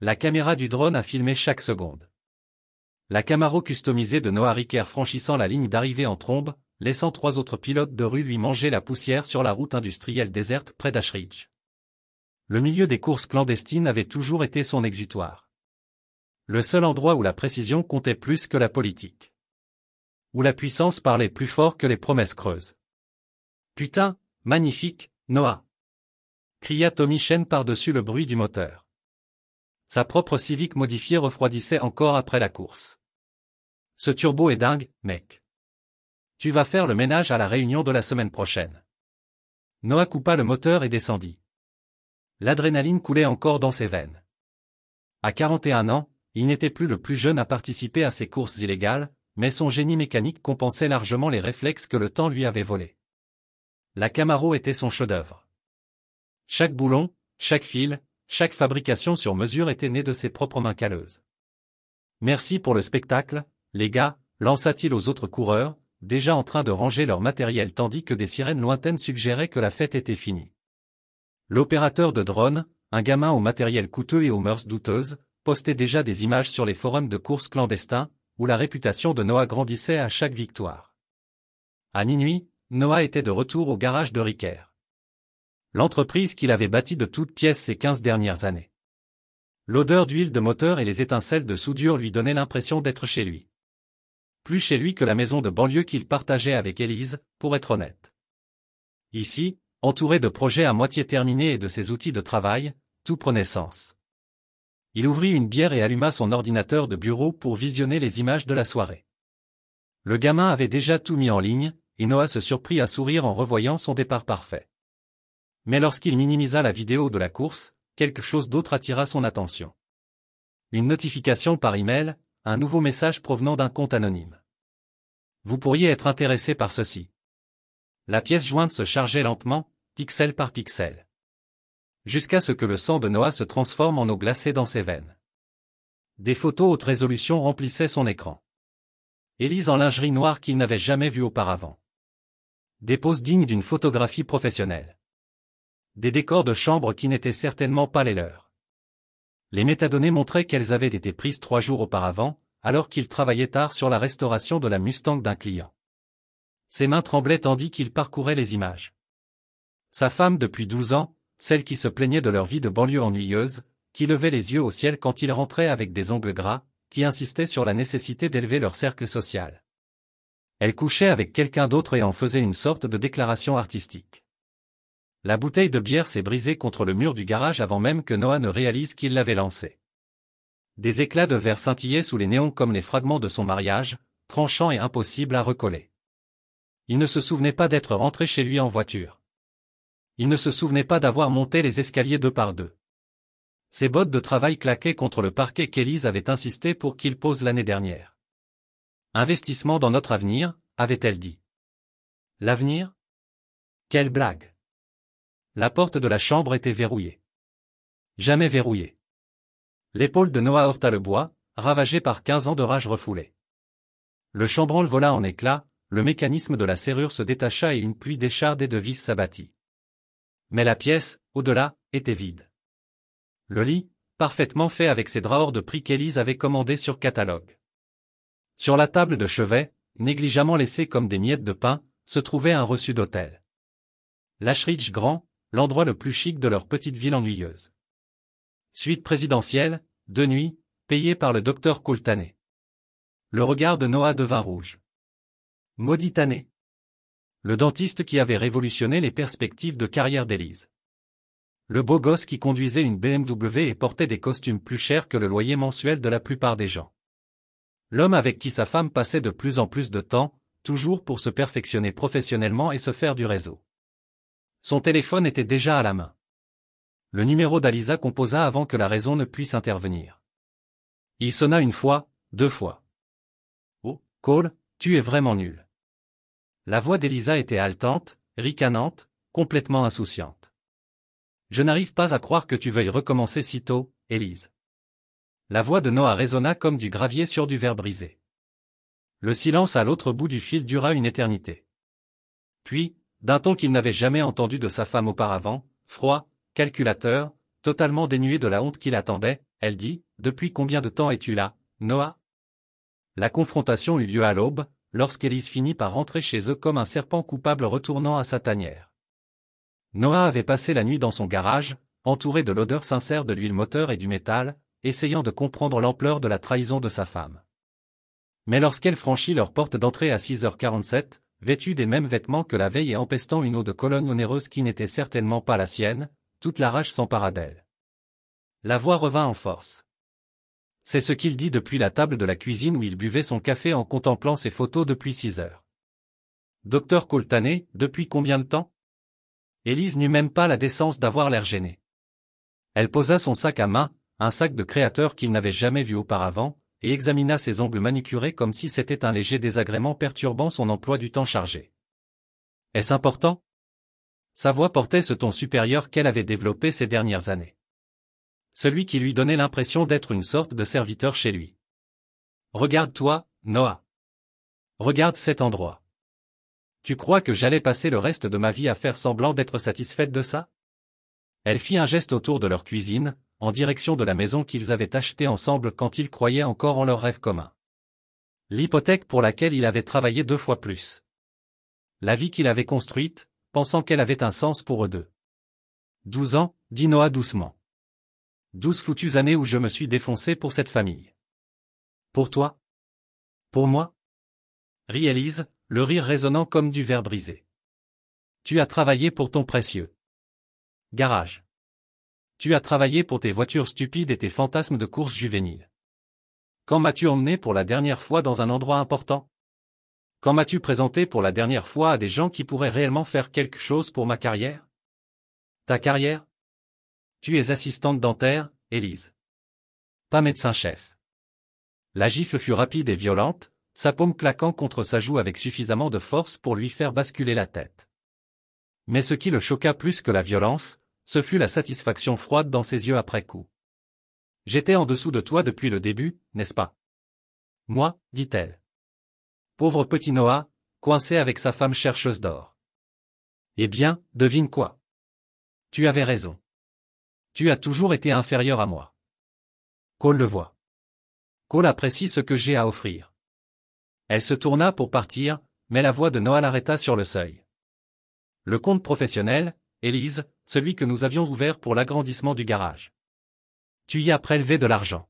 La caméra du drone a filmé chaque seconde. La Camaro customisée de Noah Ricker franchissant la ligne d'arrivée en trombe, laissant 3 autres pilotes de rue lui manger la poussière sur la route industrielle déserte près d'Ashridge. Le milieu des courses clandestines avait toujours été son exutoire. Le seul endroit où la précision comptait plus que la politique. Où la puissance parlait plus fort que les promesses creuses. Putain, magnifique, Noah! Cria Tommy Chen par-dessus le bruit du moteur. Sa propre Civic modifiée refroidissait encore après la course. Ce turbo est dingue, mec. Tu vas faire le ménage à la réunion de la semaine prochaine. Noah coupa le moteur et descendit. L'adrénaline coulait encore dans ses veines. À 41 ans, il n'était plus le plus jeune à participer à ces courses illégales, mais son génie mécanique compensait largement les réflexes que le temps lui avait volés. La Camaro était son chef-d'œuvre. Chaque boulon, chaque fil, chaque fabrication sur mesure était née de ses propres mains calleuses. Merci pour le spectacle, les gars, lança-t-il aux autres coureurs, déjà en train de ranger leur matériel tandis que des sirènes lointaines suggéraient que la fête était finie. L'opérateur de drone, un gamin au matériel coûteux et aux mœurs douteuses, postait déjà des images sur les forums de courses clandestins, où la réputation de Noah grandissait à chaque victoire. À minuit, Noah était de retour au garage de Ricker. L'entreprise qu'il avait bâtie de toutes pièces ces 15 dernières années. L'odeur d'huile de moteur et les étincelles de soudure lui donnaient l'impression d'être chez lui. Plus chez lui que la maison de banlieue qu'il partageait avec Élise, pour être honnête. Ici, entouré de projets à moitié terminés et de ses outils de travail, tout prenait sens. Il ouvrit une bière et alluma son ordinateur de bureau pour visionner les images de la soirée. Le gamin avait déjà tout mis en ligne, et Noah se surprit à sourire en revoyant son départ parfait. Mais lorsqu'il minimisa la vidéo de la course, quelque chose d'autre attira son attention. Une notification par email, un nouveau message provenant d'un compte anonyme. Vous pourriez être intéressé par ceci. La pièce jointe se chargeait lentement, pixel par pixel. Jusqu'à ce que le sang de Noah se transforme en eau glacée dans ses veines. Des photos haute résolution remplissaient son écran. Élise en lingerie noire qu'il n'avait jamais vue auparavant. Des poses dignes d'une photographie professionnelle. Des décors de chambre qui n'étaient certainement pas les leurs. Les métadonnées montraient qu'elles avaient été prises 3 jours auparavant, alors qu'il travaillait tard sur la restauration de la Mustang d'un client. Ses mains tremblaient tandis qu'il parcourait les images. Sa femme depuis 12 ans, celle qui se plaignait de leur vie de banlieue ennuyeuse, qui levait les yeux au ciel quand il rentrait avec des ongles gras, qui insistait sur la nécessité d'élever leur cercle social. Elle couchait avec quelqu'un d'autre et en faisait une sorte de déclaration artistique. La bouteille de bière s'est brisée contre le mur du garage avant même que Noah ne réalise qu'il l'avait lancée. Des éclats de verre scintillaient sous les néons comme les fragments de son mariage, tranchants et impossibles à recoller. Il ne se souvenait pas d'être rentré chez lui en voiture. Il ne se souvenait pas d'avoir monté les escaliers 2 par 2. Ses bottes de travail claquaient contre le parquet qu'Élise avait insisté pour qu'il pose l'année dernière. Investissement dans notre avenir, avait-elle dit. L'avenir? Quelle blague! La porte de la chambre était verrouillée. Jamais verrouillée. L'épaule de Noah heurta le bois, ravagé par 15 ans de rage refoulée. Le chambranle vola en éclats, le mécanisme de la serrure se détacha et une pluie d'échardes et de vis s'abattit. Mais la pièce, au-delà, était vide. Le lit, parfaitement fait avec ses draps hors de prix qu'Élise avait commandés sur catalogue. Sur la table de chevet, négligemment laissée comme des miettes de pain, se trouvait un reçu d'hôtel. L'Ashridge Grand, l'endroit le plus chic de leur petite ville ennuyeuse. Suite présidentielle, 2 nuits, payée par le docteur Coultané. Le regard de Noah devint rouge. Maudite année. Le dentiste qui avait révolutionné les perspectives de carrière d'Élise. Le beau gosse qui conduisait une BMW et portait des costumes plus chers que le loyer mensuel de la plupart des gens. L'homme avec qui sa femme passait de plus en plus de temps, toujours pour se perfectionner professionnellement et se faire du réseau. Son téléphone était déjà à la main. Le numéro d'Alisa composa avant que la raison ne puisse intervenir. Il sonna 1 fois, 2 fois. Oh, Cole, tu es vraiment nul. La voix d'Elisa était haletante, ricanante, complètement insouciante. Je n'arrive pas à croire que tu veuilles recommencer si tôt, Élise. La voix de Noah résonna comme du gravier sur du verre brisé. Le silence à l'autre bout du fil dura une éternité. Puis, d'un ton qu'il n'avait jamais entendu de sa femme auparavant, froid, calculateur, totalement dénué de la honte qui l'attendait, elle dit, « Depuis combien de temps es-tu là, Noah ?» La confrontation eut lieu à l'aube, lorsqu'Élise finit par rentrer chez eux comme un serpent coupable retournant à sa tanière. Noah avait passé la nuit dans son garage, entouré de l'odeur sincère de l'huile moteur et du métal, essayant de comprendre l'ampleur de la trahison de sa femme. Mais lorsqu'elle franchit leur porte d'entrée à 6h47, vêtue des mêmes vêtements que la veille et empestant une eau de Cologne onéreuse qui n'était certainement pas la sienne, toute la rage s'empara d'elle. La voix revint en force. C'est ce qu'il dit depuis la table de la cuisine où il buvait son café en contemplant ses photos depuis 6 heures. Docteur Coltané, depuis combien de temps? Élise n'eut même pas la décence d'avoir l'air gênée. Elle posa son sac à main, un sac de créateur qu'il n'avait jamais vu auparavant, et examina ses ongles manucurés comme si c'était un léger désagrément perturbant son emploi du temps chargé. Est-ce important? Sa voix portait ce ton supérieur qu'elle avait développé ces dernières années. Celui qui lui donnait l'impression d'être une sorte de serviteur chez lui. Regarde-toi, Noah. Regarde cet endroit. Tu crois que j'allais passer le reste de ma vie à faire semblant d'être satisfaite de ça? Elle fit un geste autour de leur cuisine, en direction de la maison qu'ils avaient achetée ensemble quand ils croyaient encore en leur rêve commun. L'hypothèque pour laquelle il avait travaillé 2 fois plus. La vie qu'il avait construite, pensant qu'elle avait un sens pour eux deux. 12 ans, dit Noah doucement. 12 foutues années où je me suis défoncé pour cette famille. Pour toi? Pour moi? Rit Élise, le rire résonnant comme du verre brisé. Tu as travaillé pour ton précieux garage. Tu as travaillé pour tes voitures stupides et tes fantasmes de courses juvéniles. Quand m'as-tu emmené pour la dernière fois dans un endroit important? Quand m'as-tu présenté pour la dernière fois à des gens qui pourraient réellement faire quelque chose pour ma carrière? Ta carrière? Tu es assistante dentaire, Élise. Pas médecin-chef. La gifle fut rapide et violente, sa paume claquant contre sa joue avec suffisamment de force pour lui faire basculer la tête. Mais ce qui le choqua plus que la violence, ce fut la satisfaction froide dans ses yeux après coup. J'étais en dessous de toi depuis le début, n'est-ce pas? Moi, dit-elle. Pauvre petit Noah, coincé avec sa femme chercheuse d'or. Eh bien, devine quoi? Tu avais raison. Tu as toujours été inférieur à moi. Cole le voit. Cole apprécie ce que j'ai à offrir. Elle se tourna pour partir, mais la voix de Noah l'arrêta sur le seuil. Le compte professionnel, Élise, celui que nous avions ouvert pour l'agrandissement du garage. Tu y as prélevé de l'argent.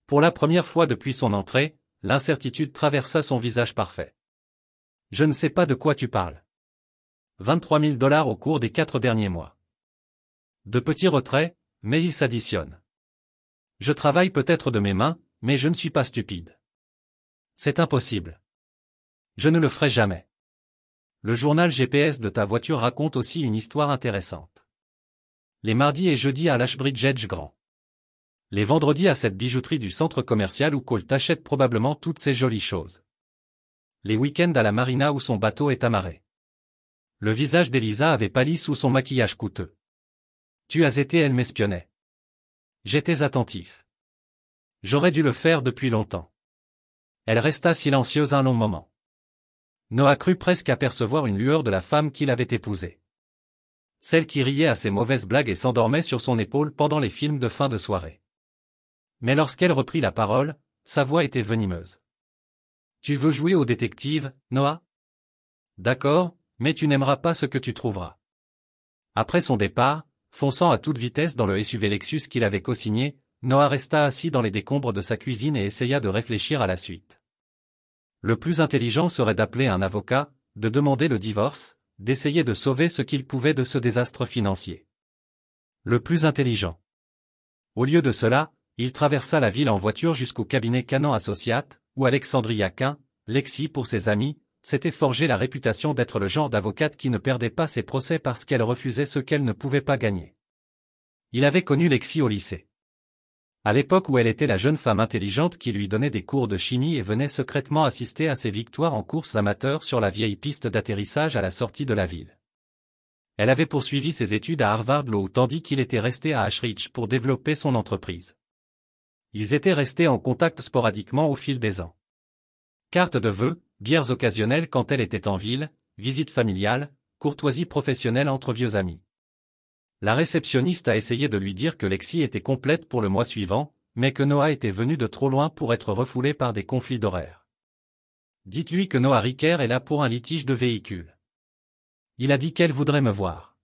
Pour la première fois depuis son entrée, l'incertitude traversa son visage parfait. Je ne sais pas de quoi tu parles. 23 000 $ au cours des 4 derniers mois. De petits retraits, mais ils s'additionnent. Je travaille peut-être de mes mains, mais je ne suis pas stupide. C'est impossible. Je ne le ferai jamais. Le journal GPS de ta voiture raconte aussi une histoire intéressante. Les mardis et jeudis à l'Ashbridge Edge Grand. Les vendredis à cette bijouterie du centre commercial où Cole t'achète probablement toutes ces jolies choses. Les week-ends à la marina où son bateau est amarré. Le visage d'Elisa avait pâli sous son maquillage coûteux. Tu as été, elle m'espionnait. J'étais attentif. J'aurais dû le faire depuis longtemps. Elle resta silencieuse un long moment. Noah crut presque apercevoir une lueur de la femme qu'il avait épousée. Celle qui riait à ses mauvaises blagues et s'endormait sur son épaule pendant les films de fin de soirée. Mais lorsqu'elle reprit la parole, sa voix était venimeuse. Tu veux jouer au détective, Noah? D'accord, mais tu n'aimeras pas ce que tu trouveras. Après son départ, fonçant à toute vitesse dans le SUV Lexus qu'il avait co-signé, Noah resta assis dans les décombres de sa cuisine et essaya de réfléchir à la suite. Le plus intelligent serait d'appeler un avocat, de demander le divorce, d'essayer de sauver ce qu'il pouvait de ce désastre financier. Le plus intelligent. Au lieu de cela, il traversa la ville en voiture jusqu'au cabinet Canan Associates, où Alexandria Quint, Lexi pour ses amis, s'était forgé la réputation d'être le genre d'avocate qui ne perdait pas ses procès parce qu'elle refusait ce qu'elle ne pouvait pas gagner. Il avait connu Lexi au lycée. À l'époque où elle était la jeune femme intelligente qui lui donnait des cours de chimie et venait secrètement assister à ses victoires en courses amateurs sur la vieille piste d'atterrissage à la sortie de la ville. Elle avait poursuivi ses études à Harvard Law tandis qu'il était resté à Ashridge pour développer son entreprise. Ils étaient restés en contact sporadiquement au fil des ans. Cartes de vœux, bières occasionnelles quand elle était en ville, visites familiales, courtoisie professionnelle entre vieux amis. La réceptionniste a essayé de lui dire que Lexi était complète pour le mois suivant, mais que Noah était venu de trop loin pour être refoulé par des conflits d'horaires. Dites-lui que Noah Ricker est là pour un litige de véhicule. Il a dit qu'elle voudrait me voir.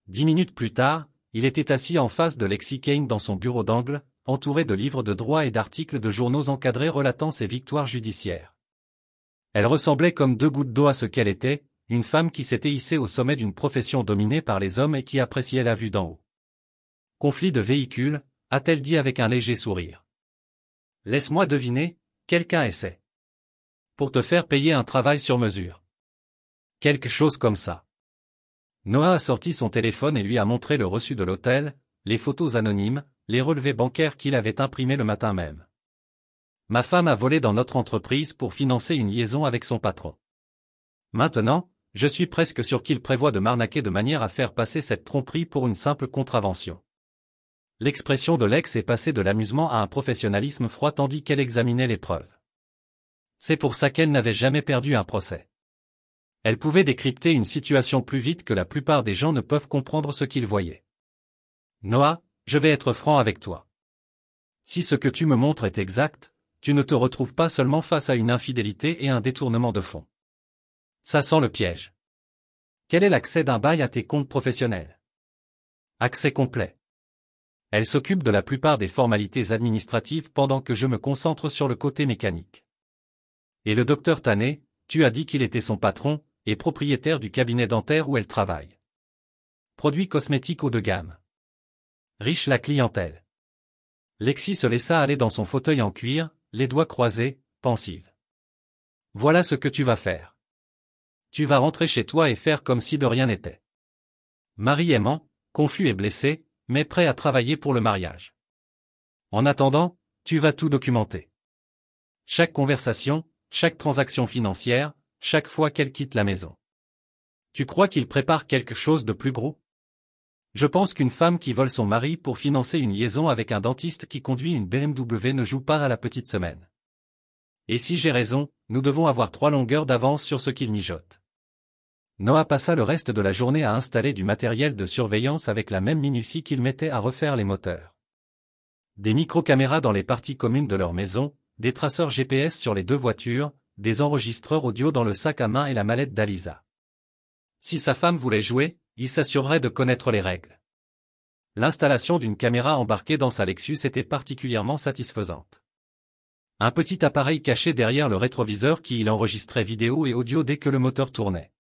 10 minutes plus tard, il était assis en face de Lexi Kane dans son bureau d'angle, entouré de livres de droit et d'articles de journaux encadrés relatant ses victoires judiciaires. Elle ressemblait comme deux gouttes d'eau à ce qu'elle était, une femme qui s'était hissée au sommet d'une profession dominée par les hommes et qui appréciait la vue d'en haut. Conflit de véhicule, a-t-elle dit avec un léger sourire. Laisse-moi deviner, quelqu'un essaie. Pour te faire payer un travail sur mesure. Quelque chose comme ça. Noah a sorti son téléphone et lui a montré le reçu de l'hôtel, les photos anonymes, les relevés bancaires qu'il avait imprimés le matin même. Ma femme a volé dans notre entreprise pour financer une liaison avec son patron. Maintenant, je suis presque sûr qu'il prévoit de m'arnaquer de manière à faire passer cette tromperie pour une simple contravention. L'expression de l'ex est passée de l'amusement à un professionnalisme froid tandis qu'elle examinait les preuves. C'est pour ça qu'elle n'avait jamais perdu un procès. Elle pouvait décrypter une situation plus vite que la plupart des gens ne peuvent comprendre ce qu'ils voyaient. Noah, je vais être franc avec toi. Si ce que tu me montres est exact, tu ne te retrouves pas seulement face à une infidélité et un détournement de fonds. Ça sent le piège. Quel est l'accès d'un bail à tes comptes professionnels? Accès complet. Elle s'occupe de la plupart des formalités administratives pendant que je me concentre sur le côté mécanique. Et le docteur Tané, tu as dit qu'il était son patron, et propriétaire du cabinet dentaire où elle travaille. Produits cosmétiques haut de gamme. Riche la clientèle. Lexi se laissa aller dans son fauteuil en cuir, les doigts croisés, pensive. Voilà ce que tu vas faire. Tu vas rentrer chez toi et faire comme si de rien n'était. Mari aimant, confus et blessé, mais prêt à travailler pour le mariage. En attendant, tu vas tout documenter. Chaque conversation, chaque transaction financière, chaque fois qu'elle quitte la maison. Tu crois qu'il prépare quelque chose de plus gros? Je pense qu'une femme qui vole son mari pour financer une liaison avec un dentiste qui conduit une BMW ne joue pas à la petite semaine. Et si j'ai raison, nous devons avoir 3 longueurs d'avance sur ce qu'il mijote. Noah passa le reste de la journée à installer du matériel de surveillance avec la même minutie qu'il mettait à refaire les moteurs. Des micro-caméras dans les parties communes de leur maison, des traceurs GPS sur les 2 voitures, des enregistreurs audio dans le sac à main et la mallette d'Alisa. Si sa femme voulait jouer, il s'assurerait de connaître les règles. L'installation d'une caméra embarquée dans sa Lexus était particulièrement satisfaisante. Un petit appareil caché derrière le rétroviseur qui enregistrait vidéo et audio dès que le moteur tournait.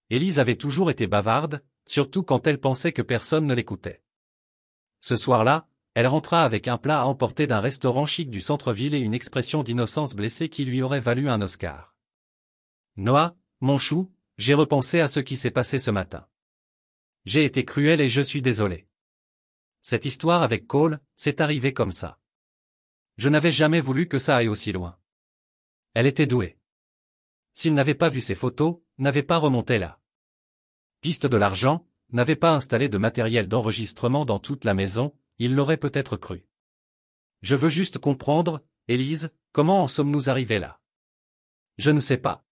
Élise avait toujours été bavarde, surtout quand elle pensait que personne ne l'écoutait. Ce soir-là, elle rentra avec un plat à emporter d'un restaurant chic du centre-ville et une expression d'innocence blessée qui lui aurait valu un Oscar. Noah, mon chou, j'ai repensé à ce qui s'est passé ce matin. J'ai été cruel et je suis désolé. Cette histoire avec Cole, c'est arrivé comme ça. Je n'avais jamais voulu que ça aille aussi loin. Elle était douée. S'il n'avait pas vu ses photos, n'avait pas remonté là. Piste de l'argent, n'avait pas installé de matériel d'enregistrement dans toute la maison, il l'aurait peut-être cru. Je veux juste comprendre, Élise, comment en sommes-nous arrivés là? Je ne sais pas.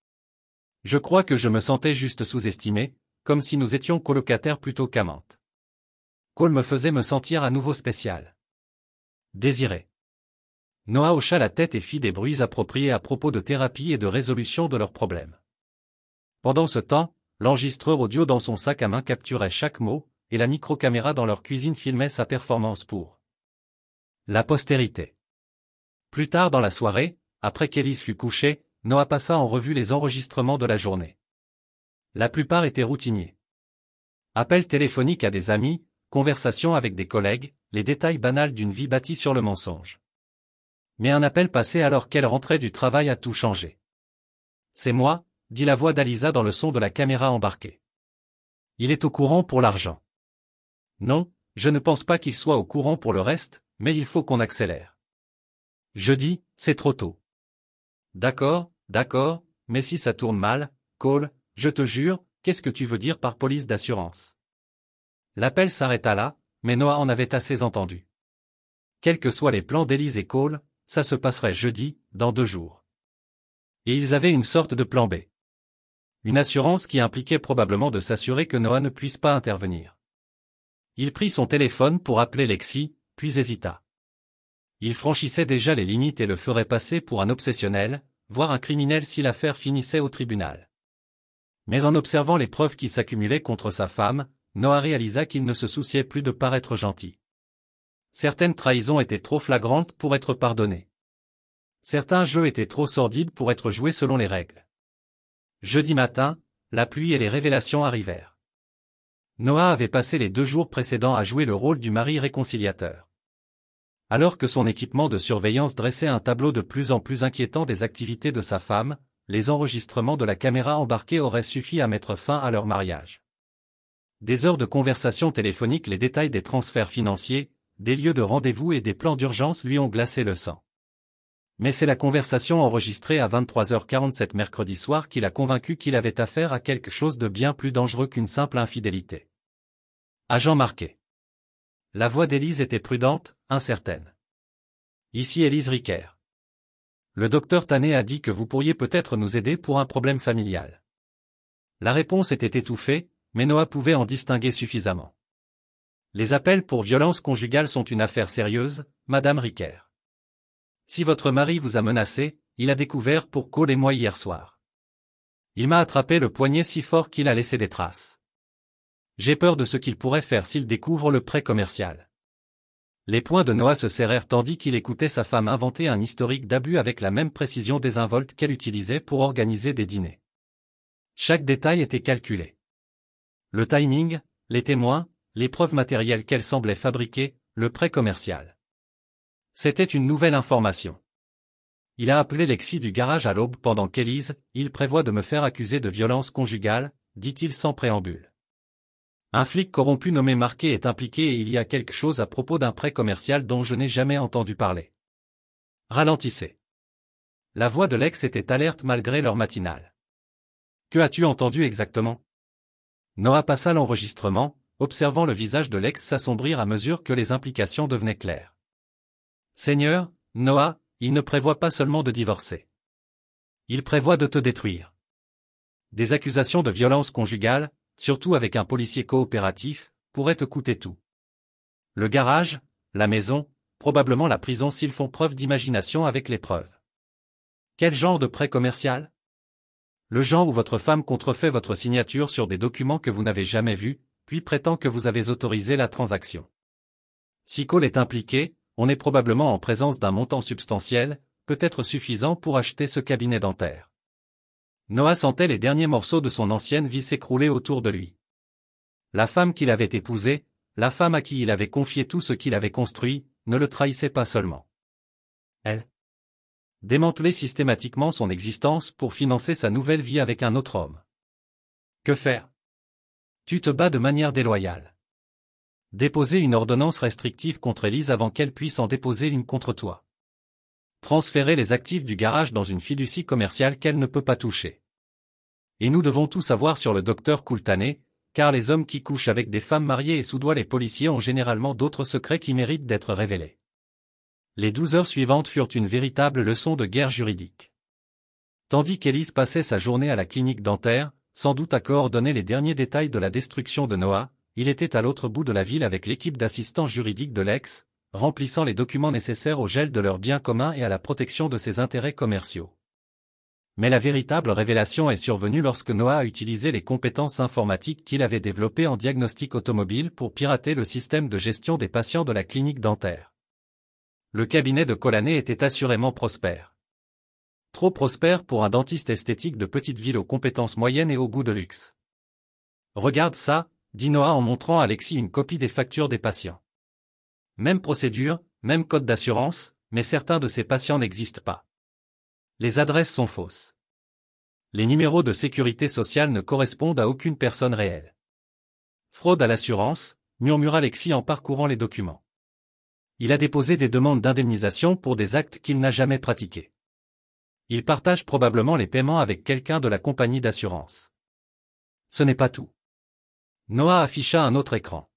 Je crois que je me sentais juste sous-estimé, comme si nous étions colocataires plutôt qu'amantes. Cole me faisait me sentir à nouveau spécial. Désiré. Noah hocha la tête et fit des bruits appropriés à propos de thérapie et de résolution de leurs problèmes. Pendant ce temps, l'enregistreur audio dans son sac à main capturait chaque mot, et la microcaméra dans leur cuisine filmait sa performance pour la postérité. Plus tard dans la soirée, après qu'Élise fut couchée, Noah passa en revue les enregistrements de la journée. La plupart étaient routiniers. Appels téléphoniques à des amis, conversations avec des collègues, les détails banals d'une vie bâtie sur le mensonge. Mais un appel passé alors qu'elle rentrait du travail a tout changé. « C'est moi », dit la voix d'Alisa dans le son de la caméra embarquée. « Il est au courant pour l'argent. » Non, je ne pense pas qu'il soit au courant pour le reste, mais il faut qu'on accélère. Jeudi, c'est trop tôt. D'accord, mais si ça tourne mal, Cole, je te jure, qu'est-ce que tu veux dire par police d'assurance? L'appel s'arrêta là, mais Noah en avait assez entendu. Quels que soient les plans d'Élise et Cole, ça se passerait jeudi, dans 2 jours. Et ils avaient une sorte de plan B. Une assurance qui impliquait probablement de s'assurer que Noah ne puisse pas intervenir. Il prit son téléphone pour appeler Lexi, puis hésita. Il franchissait déjà les limites et le ferait passer pour un obsessionnel, voire un criminel si l'affaire finissait au tribunal. Mais en observant les preuves qui s'accumulaient contre sa femme, Noah réalisa qu'il ne se souciait plus de paraître gentil. Certaines trahisons étaient trop flagrantes pour être pardonnées. Certains jeux étaient trop sordides pour être joués selon les règles. Jeudi matin, la pluie et les révélations arrivèrent. Noah avait passé les 2 jours précédents à jouer le rôle du mari réconciliateur. Alors que son équipement de surveillance dressait un tableau de plus en plus inquiétant des activités de sa femme, les enregistrements de la caméra embarquée auraient suffi à mettre fin à leur mariage. Des heures de conversation téléphonique, les détails des transferts financiers, des lieux de rendez-vous et des plans d'urgence lui ont glacé le sang. Mais c'est la conversation enregistrée à 23h47 mercredi soir qui l'a convaincu qu'il avait affaire à quelque chose de bien plus dangereux qu'une simple infidélité. Agent marqué. La voix d'Élise était prudente, incertaine. Ici Élise Ricker. Le docteur Tanet a dit que vous pourriez peut-être nous aider pour un problème familial. La réponse était étouffée, mais Noah pouvait en distinguer suffisamment. Les appels pour violence conjugale sont une affaire sérieuse, Madame Ricker. Si votre mari vous a menacé, il a découvert pour Cole et moi hier soir. Il m'a attrapé le poignet si fort qu'il a laissé des traces. J'ai peur de ce qu'il pourrait faire s'il découvre le prêt commercial. Les poings de Noah se serrèrent tandis qu'il écoutait sa femme inventer un historique d'abus avec la même précision désinvolte qu'elle utilisait pour organiser des dîners. Chaque détail était calculé. Le timing, les témoins, les preuves matérielles qu'elle semblait fabriquer, le prêt commercial. C'était une nouvelle information. Il a appelé Lexi du garage à l'aube pendant qu'Élise, il prévoit de me faire accuser de violence conjugale, dit-il sans préambule. Un flic corrompu nommé Marquet est impliqué et il y a quelque chose à propos d'un prêt commercial dont je n'ai jamais entendu parler. Ralentissez. La voix de Lex était alerte malgré l'heure matinale. Que as-tu entendu exactement? Noah passa l'enregistrement, observant le visage de Lex s'assombrir à mesure que les implications devenaient claires. Seigneur, Noah, il ne prévoit pas seulement de divorcer. Il prévoit de te détruire. Des accusations de violence conjugale, surtout avec un policier coopératif, pourraient te coûter tout. Le garage, la maison, probablement la prison s'ils font preuve d'imagination avec les preuves. Quel genre de prêt commercial? Le genre où votre femme contrefait votre signature sur des documents que vous n'avez jamais vus, puis prétend que vous avez autorisé la transaction. Si Cole est impliqué, on est probablement en présence d'un montant substantiel, peut-être suffisant pour acheter ce cabinet dentaire. Noah sentait les derniers morceaux de son ancienne vie s'écrouler autour de lui. La femme qu'il avait épousée, la femme à qui il avait confié tout ce qu'il avait construit, ne le trahissait pas seulement. Elle démantelait systématiquement son existence pour financer sa nouvelle vie avec un autre homme. Que faire? Tu te bats de manière déloyale. Déposer une ordonnance restrictive contre Élise avant qu'elle puisse en déposer une contre toi. Transférer les actifs du garage dans une fiducie commerciale qu'elle ne peut pas toucher. Et nous devons tout savoir sur le docteur Tanet, car les hommes qui couchent avec des femmes mariées et soudoient les policiers ont généralement d'autres secrets qui méritent d'être révélés. Les 12 heures suivantes furent une véritable leçon de guerre juridique. Tandis qu'Élise passait sa journée à la clinique dentaire, sans doute à coordonner les derniers détails de la destruction de Noah, il était à l'autre bout de la ville avec l'équipe d'assistants juridiques de Lex, remplissant les documents nécessaires au gel de leurs biens communs et à la protection de ses intérêts commerciaux. Mais la véritable révélation est survenue lorsque Noah a utilisé les compétences informatiques qu'il avait développées en diagnostic automobile pour pirater le système de gestion des patients de la clinique dentaire. Le cabinet de Colanet était assurément prospère. Trop prospère pour un dentiste esthétique de petite ville aux compétences moyennes et au goût de luxe. Regarde ça, dit Noah en montrant à Lexi une copie des factures des patients. Même procédure, même code d'assurance, mais certains de ces patients n'existent pas. Les adresses sont fausses. Les numéros de sécurité sociale ne correspondent à aucune personne réelle. Fraude à l'assurance, murmura Lexi en parcourant les documents. Il a déposé des demandes d'indemnisation pour des actes qu'il n'a jamais pratiqués. Il partage probablement les paiements avec quelqu'un de la compagnie d'assurance. Ce n'est pas tout. Noah afficha un autre écran.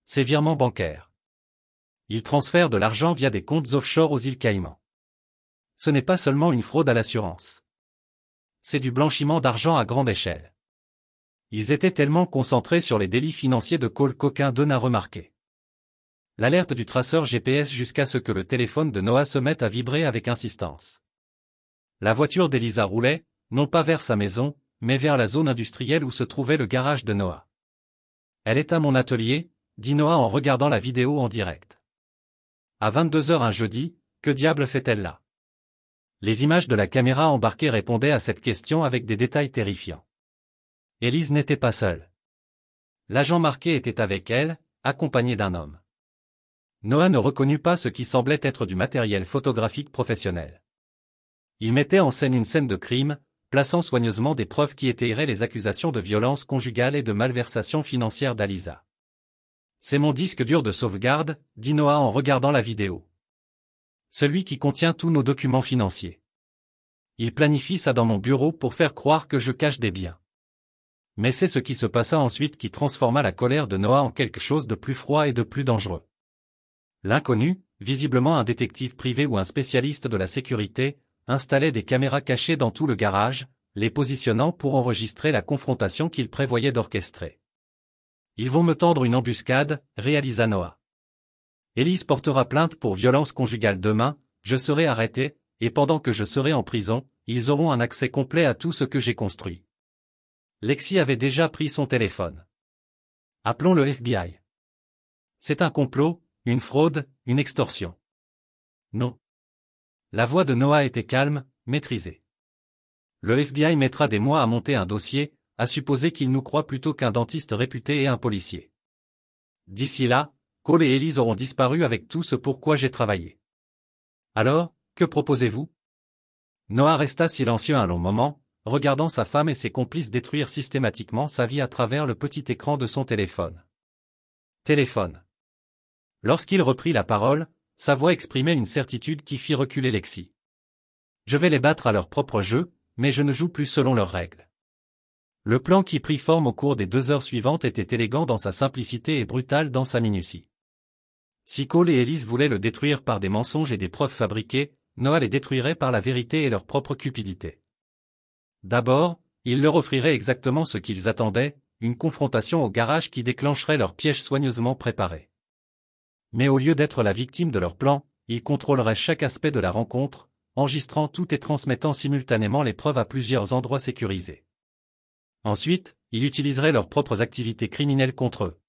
Ses virements bancaires. Il transfère de l'argent via des comptes offshore aux îles Caïmans. Ce n'est pas seulement une fraude à l'assurance. C'est du blanchiment d'argent à grande échelle. Ils étaient tellement concentrés sur les délits financiers de Cole qu'aucun d'eux n'a remarqué l'alerte du traceur GPS jusqu'à ce que le téléphone de Noah se mette à vibrer avec insistance. La voiture d'Elisa roulait, non pas vers sa maison, mais vers la zone industrielle où se trouvait le garage de Noah. Elle est à mon atelier, dit Noah en regardant la vidéo en direct. À 22h un jeudi, que diable fait-elle là? Les images de la caméra embarquée répondaient à cette question avec des détails terrifiants. Élise n'était pas seule. L'agent marqué était avec elle, accompagné d'un homme. Noah ne reconnut pas ce qui semblait être du matériel photographique professionnel. Il mettait en scène une scène de crime, plaçant soigneusement des preuves qui étayeraient les accusations de violence conjugale et de malversation financière d'Alisa. C'est mon disque dur de sauvegarde, dit Noah en regardant la vidéo. Celui qui contient tous nos documents financiers. Il planifie ça dans mon bureau pour faire croire que je cache des biens. Mais c'est ce qui se passa ensuite qui transforma la colère de Noah en quelque chose de plus froid et de plus dangereux. L'inconnu, visiblement un détective privé ou un spécialiste de la sécurité, installait des caméras cachées dans tout le garage, les positionnant pour enregistrer la confrontation qu'il prévoyait d'orchestrer. Ils vont me tendre une embuscade, réalisa Noah. Élise portera plainte pour violence conjugale demain, je serai arrêté, et pendant que je serai en prison, ils auront un accès complet à tout ce que j'ai construit. Lexi avait déjà pris son téléphone. Appelons le FBI. C'est un complot, une fraude, une extorsion. Non. La voix de Noah était calme, maîtrisée. Le FBI mettra des mois à monter un dossier, à supposer qu'il nous croit plutôt qu'un dentiste réputé et un policier. D'ici là, Cole et Elise auront disparu avec tout ce pour quoi j'ai travaillé. Alors, que proposez-vous? Noah resta silencieux un long moment, regardant sa femme et ses complices détruire systématiquement sa vie à travers le petit écran de son téléphone. Téléphone. Lorsqu'il reprit la parole, sa voix exprimait une certitude qui fit reculer Lexi. Je vais les battre à leur propre jeu, mais je ne joue plus selon leurs règles. Le plan qui prit forme au cours des 2 heures suivantes était élégant dans sa simplicité et brutal dans sa minutie. Si Cole et Elise voulaient le détruire par des mensonges et des preuves fabriquées, Noah les détruirait par la vérité et leur propre cupidité. D'abord, il leur offrirait exactement ce qu'ils attendaient, une confrontation au garage qui déclencherait leur piège soigneusement préparé. Mais au lieu d'être la victime de leur plan, il contrôlerait chaque aspect de la rencontre, enregistrant tout et transmettant simultanément les preuves à plusieurs endroits sécurisés. Ensuite, il utiliserait leurs propres activités criminelles contre eux.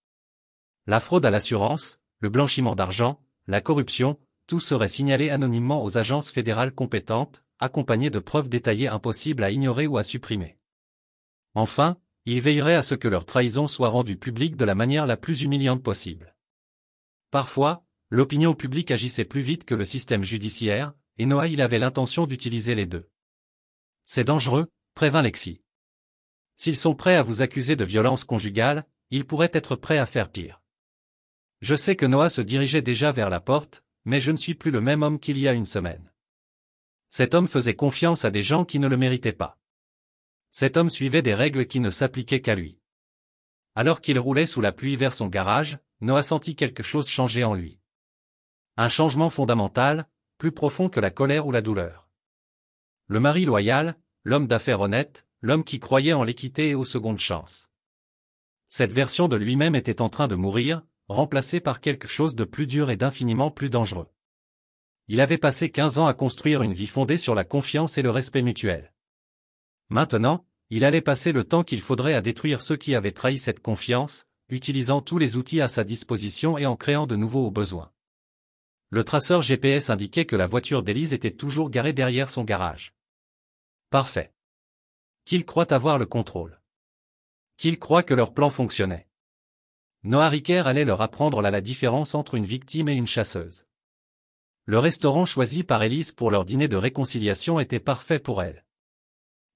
La fraude à l'assurance, le blanchiment d'argent, la corruption, tout serait signalé anonymement aux agences fédérales compétentes, accompagné de preuves détaillées impossibles à ignorer ou à supprimer. Enfin, il veillerait à ce que leur trahison soit rendue publique de la manière la plus humiliante possible. Parfois, l'opinion publique agissait plus vite que le système judiciaire, et Noah avait l'intention d'utiliser les deux. C'est dangereux, prévint Lexi. S'ils sont prêts à vous accuser de violence conjugale, ils pourraient être prêts à faire pire. Je sais que Noah se dirigeait déjà vers la porte, mais je ne suis plus le même homme qu'il y a une semaine. Cet homme faisait confiance à des gens qui ne le méritaient pas. Cet homme suivait des règles qui ne s'appliquaient qu'à lui. Alors qu'il roulait sous la pluie vers son garage, Noah sentit quelque chose changer en lui. Un changement fondamental, plus profond que la colère ou la douleur. Le mari loyal, l'homme d'affaires honnête, l'homme qui croyait en l'équité et aux secondes chances. Cette version de lui-même était en train de mourir, remplacée par quelque chose de plus dur et d'infiniment plus dangereux. Il avait passé 15 ans à construire une vie fondée sur la confiance et le respect mutuel. Maintenant, il allait passer le temps qu'il faudrait à détruire ceux qui avaient trahi cette confiance, utilisant tous les outils à sa disposition et en créant de nouveaux au besoin. Le traceur GPS indiquait que la voiture d'Élise était toujours garée derrière son garage. Parfait. Qu'ils croient avoir le contrôle. Qu'ils croient que leur plan fonctionnait. Noah Ricker allait leur apprendre la différence entre une victime et une chasseuse. Le restaurant choisi par Élise pour leur dîner de réconciliation était parfait pour elle.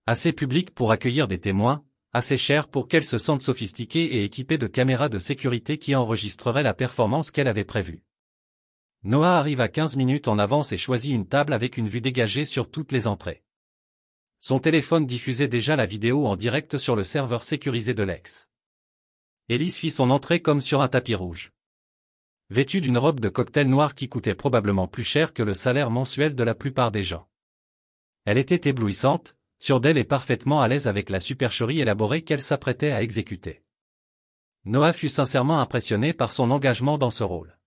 Assez public pour accueillir des témoins, assez cher pour qu'elle se sente sophistiquée et équipée de caméras de sécurité qui enregistreraient la performance qu'elle avait prévue. Noah arrive à 15 minutes en avance et choisit une table avec une vue dégagée sur toutes les entrées. Son téléphone diffusait déjà la vidéo en direct sur le serveur sécurisé de Lex. Élise fit son entrée comme sur un tapis rouge. Vêtue d'une robe de cocktail noire qui coûtait probablement plus cher que le salaire mensuel de la plupart des gens. Elle était éblouissante, sûre d'elle et parfaitement à l'aise avec la supercherie élaborée qu'elle s'apprêtait à exécuter. Noah fut sincèrement impressionné par son engagement dans ce rôle.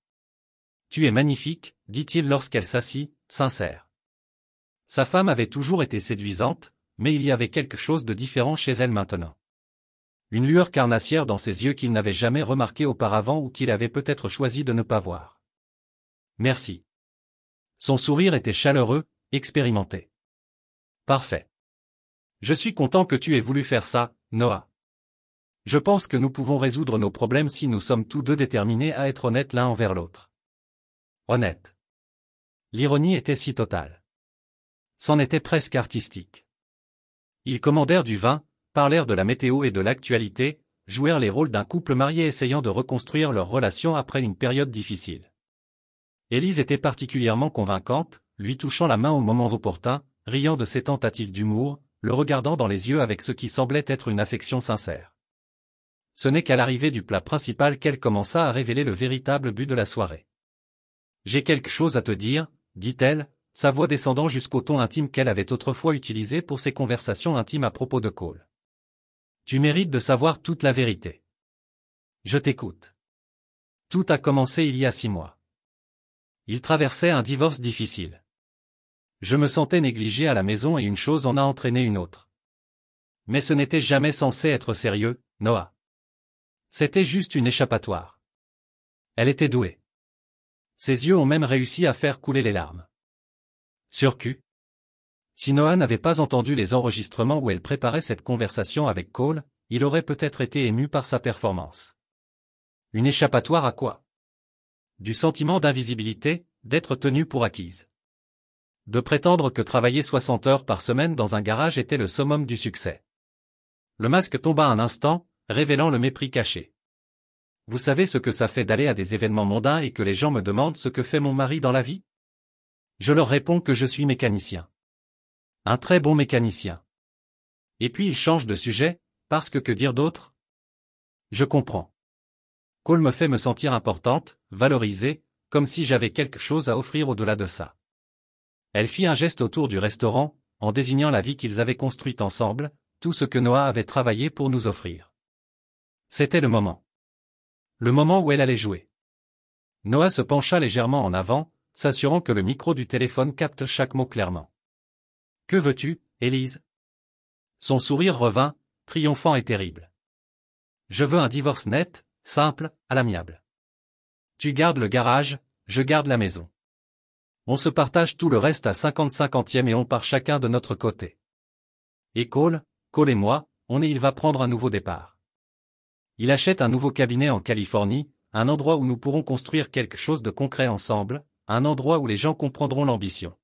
« Tu es magnifique, dit-il lorsqu'elle s'assit, sincère. » Sa femme avait toujours été séduisante, mais il y avait quelque chose de différent chez elle maintenant. Une lueur carnassière dans ses yeux qu'il n'avait jamais remarqué auparavant ou qu'il avait peut-être choisi de ne pas voir. « Merci. » Son sourire était chaleureux, expérimenté. « Parfait. Je suis content que tu aies voulu faire ça, Noah. Je pense que nous pouvons résoudre nos problèmes si nous sommes tous deux déterminés à être honnêtes l'un envers l'autre. » Honnête. L'ironie était si totale. C'en était presque artistique. Ils commandèrent du vin, parlèrent de la météo et de l'actualité, jouèrent les rôles d'un couple marié essayant de reconstruire leur relation après une période difficile. Élise était particulièrement convaincante, lui touchant la main au moment opportun, riant de ses tentatives d'humour, le regardant dans les yeux avec ce qui semblait être une affection sincère. Ce n'est qu'à l'arrivée du plat principal qu'elle commença à révéler le véritable but de la soirée. « J'ai quelque chose à te dire, » dit-elle, sa voix descendant jusqu'au ton intime qu'elle avait autrefois utilisé pour ses conversations intimes à propos de Cole. « Tu mérites de savoir toute la vérité. Je t'écoute. Tout a commencé il y a 6 mois. Il traversait un divorce difficile. Je me sentais négligé à la maison et une chose en a entraîné une autre. Mais ce n'était jamais censé être sérieux, Noah. C'était juste une échappatoire. Elle était douée. Ses yeux ont même réussi à faire couler les larmes. Sur Q. Si Noah n'avait pas entendu les enregistrements où elle préparait cette conversation avec Cole, il aurait peut-être été ému par sa performance. Une échappatoire à quoi? Du sentiment d'invisibilité, d'être tenu pour acquise. De prétendre que travailler 60 heures par semaine dans un garage était le summum du succès. Le masque tomba un instant, révélant le mépris caché. Vous savez ce que ça fait d'aller à des événements mondains et que les gens me demandent ce que fait mon mari dans la vie? Je leur réponds que je suis mécanicien. Un très bon mécanicien. Et puis il change de sujet, parce que dire d'autre? Je comprends. Cole me fait me sentir importante, valorisée, comme si j'avais quelque chose à offrir au-delà de ça. Elle fit un geste autour du restaurant, en désignant la vie qu'ils avaient construite ensemble, tout ce que Noah avait travaillé pour nous offrir. C'était le moment. Le moment où elle allait jouer. Noah se pencha légèrement en avant, s'assurant que le micro du téléphone capte chaque mot clairement. « Que veux-tu, Élise ?» Son sourire revint, triomphant et terrible. « Je veux un divorce net, simple, à l'amiable. Tu gardes le garage, je garde la maison. On se partage tout le reste à 50-50e et on part chacun de notre côté. Et Cole et moi, il va prendre un nouveau départ. Il achète un nouveau cabinet en Californie, un endroit où nous pourrons construire quelque chose de concret ensemble, un endroit où les gens comprendront l'ambition. »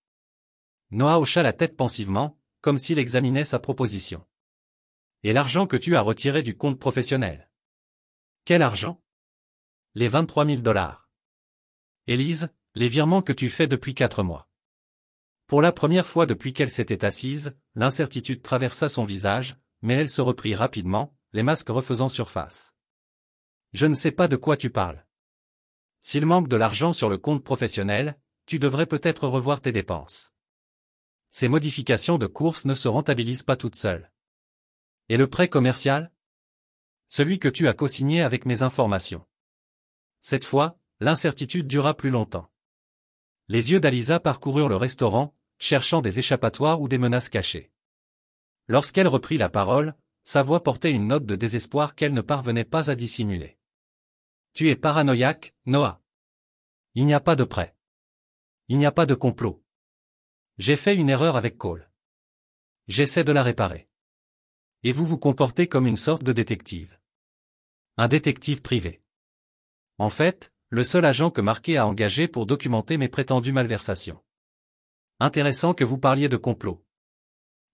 Noah hocha la tête pensivement, comme s'il examinait sa proposition. « Et l'argent que tu as retiré du compte professionnel? » « Quel argent? » ?»« Les 23 000 $. Élise, les virements que tu fais depuis 4 mois. » Pour la première fois depuis qu'elle s'était assise, l'incertitude traversa son visage, mais elle se reprit rapidement, les masques refaisant surface. « Je ne sais pas de quoi tu parles. S'il manque de l'argent sur le compte professionnel, tu devrais peut-être revoir tes dépenses. Ces modifications de course ne se rentabilisent pas toutes seules. Et le prêt commercial? Celui que tu as co-signé avec mes informations. » Cette fois, l'incertitude dura plus longtemps. Les yeux d'Alisa parcoururent le restaurant, cherchant des échappatoires ou des menaces cachées. Lorsqu'elle reprit la parole, sa voix portait une note de désespoir qu'elle ne parvenait pas à dissimuler. « Tu es paranoïaque, Noah. Il n'y a pas de prêt. Il n'y a pas de complot. J'ai fait une erreur avec Cole. J'essaie de la réparer. Et vous vous comportez comme une sorte de détective. Un détective privé. En fait, le seul agent que Marquet a engagé pour documenter mes prétendues malversations. Intéressant que vous parliez de complot. »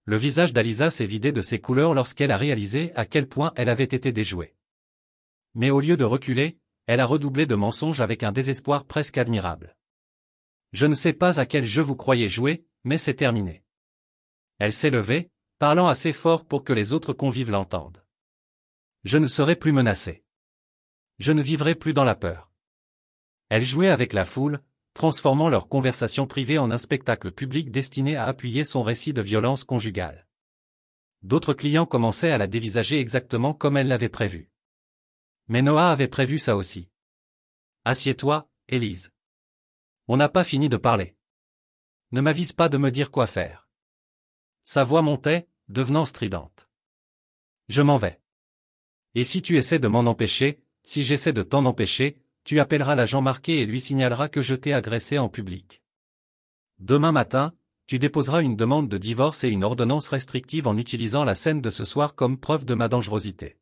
Le visage d'Alisa s'est vidé de ses couleurs lorsqu'elle a réalisé à quel point elle avait été déjouée. Mais au lieu de reculer, elle a redoublé de mensonges avec un désespoir presque admirable. « Je ne sais pas à quel jeu vous croyez jouer, mais c'est terminé. » Elle s'est levée, parlant assez fort pour que les autres convives l'entendent. « Je ne serai plus menacée. Je ne vivrai plus dans la peur. » Elle jouait avec la foule, transformant leur conversation privée en un spectacle public destiné à appuyer son récit de violence conjugale. D'autres clients commençaient à la dévisager exactement comme elle l'avait prévu. Mais Noah avait prévu ça aussi. Assieds-toi, Élise. On n'a pas fini de parler. Ne m'avise pas de me dire quoi faire. Sa voix montait, devenant stridente. Je m'en vais. Et si tu essaies de m'en empêcher, si j'essaie de t'en empêcher, tu appelleras l'agent marqué et lui signaleras que je t'ai agressé en public. Demain matin, tu déposeras une demande de divorce et une ordonnance restrictive en utilisant la scène de ce soir comme preuve de ma dangerosité.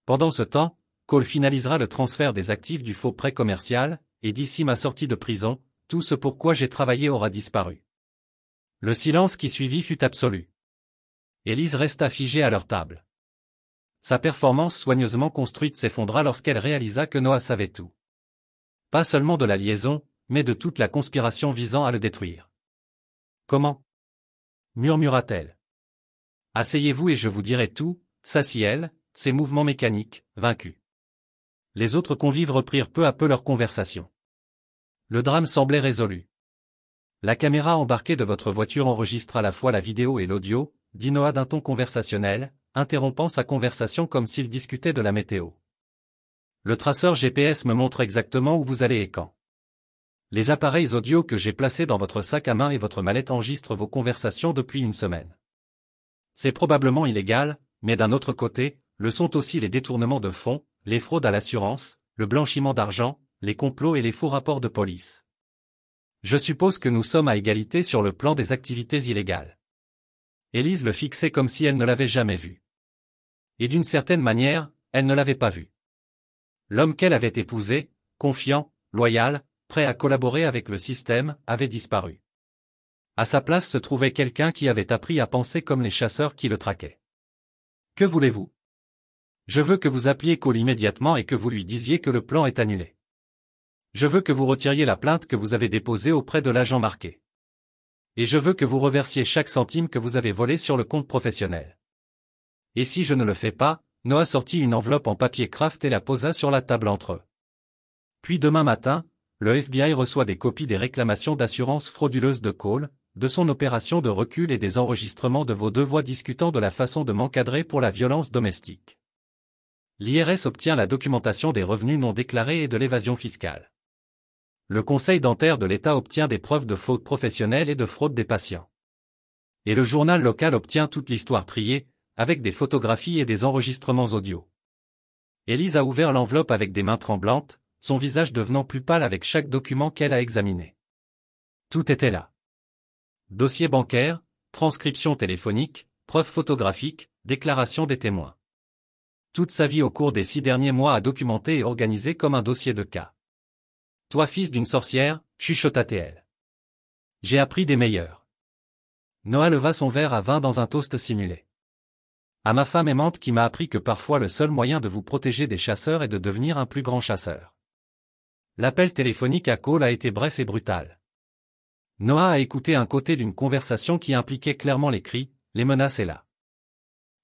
Pendant ce temps, Cole finalisera le transfert des actifs du faux prêt commercial, et d'ici ma sortie de prison, tout ce pour quoi j'ai travaillé aura disparu. Le silence qui suivit fut absolu. Élise resta figée à leur table. Sa performance soigneusement construite s'effondra lorsqu'elle réalisa que Noah savait tout. Pas seulement de la liaison, mais de toute la conspiration visant à le détruire. Comment? Murmura-t-elle. Asseyez-vous et je vous dirai tout, s'assit-elle, ses mouvements mécaniques, vaincus. Les autres convives reprirent peu à peu leur conversation. Le drame semblait résolu. La caméra embarquée de votre voiture enregistre à la fois la vidéo et l'audio, dit Noah d'un ton conversationnel, interrompant sa conversation comme s'il discutait de la météo. Le traceur GPS me montre exactement où vous allez et quand. Les appareils audio que j'ai placés dans votre sac à main et votre mallette enregistrent vos conversations depuis une semaine. C'est probablement illégal, mais d'un autre côté, le sont aussi les détournements de fonds, les fraudes à l'assurance, le blanchiment d'argent, les complots et les faux rapports de police. Je suppose que nous sommes à égalité sur le plan des activités illégales. Élise le fixait comme si elle ne l'avait jamais vu. Et d'une certaine manière, elle ne l'avait pas vu. L'homme qu'elle avait épousé, confiant, loyal, prêt à collaborer avec le système, avait disparu. À sa place se trouvait quelqu'un qui avait appris à penser comme les chasseurs qui le traquaient. Que voulez-vous? Je veux que vous appeliez Cole immédiatement et que vous lui disiez que le plan est annulé. Je veux que vous retiriez la plainte que vous avez déposée auprès de l'agent marqué. Et je veux que vous reversiez chaque centime que vous avez volé sur le compte professionnel. Et si je ne le fais pas, Noah sortit une enveloppe en papier craft et la posa sur la table entre eux. Puis demain matin, le FBI reçoit des copies des réclamations d'assurance frauduleuses de Cole, de son opération de recul et des enregistrements de vos deux voix discutant de la façon de m'encadrer pour la violence domestique. L'IRS obtient la documentation des revenus non déclarés et de l'évasion fiscale. Le Conseil dentaire de l'État obtient des preuves de fraude professionnelle et de fraude des patients. Et le journal local obtient toute l'histoire triée, avec des photographies et des enregistrements audio. Élise a ouvert l'enveloppe avec des mains tremblantes, son visage devenant plus pâle avec chaque document qu'elle a examiné. Tout était là. Dossier bancaire, transcription téléphonique, preuves photographiques, déclaration des témoins. Toute sa vie au cours des 6 derniers mois a documenté et organisé comme un dossier de cas. Toi fils d'une sorcière, chuchota-t-elle. J'ai appris des meilleurs. Noah leva son verre à vin dans un toast simulé. À ma femme aimante qui m'a appris que parfois le seul moyen de vous protéger des chasseurs est de devenir un plus grand chasseur. L'appel téléphonique à Cole a été bref et brutal. Noah a écouté un côté d'une conversation qui impliquait clairement les cris, les menaces et la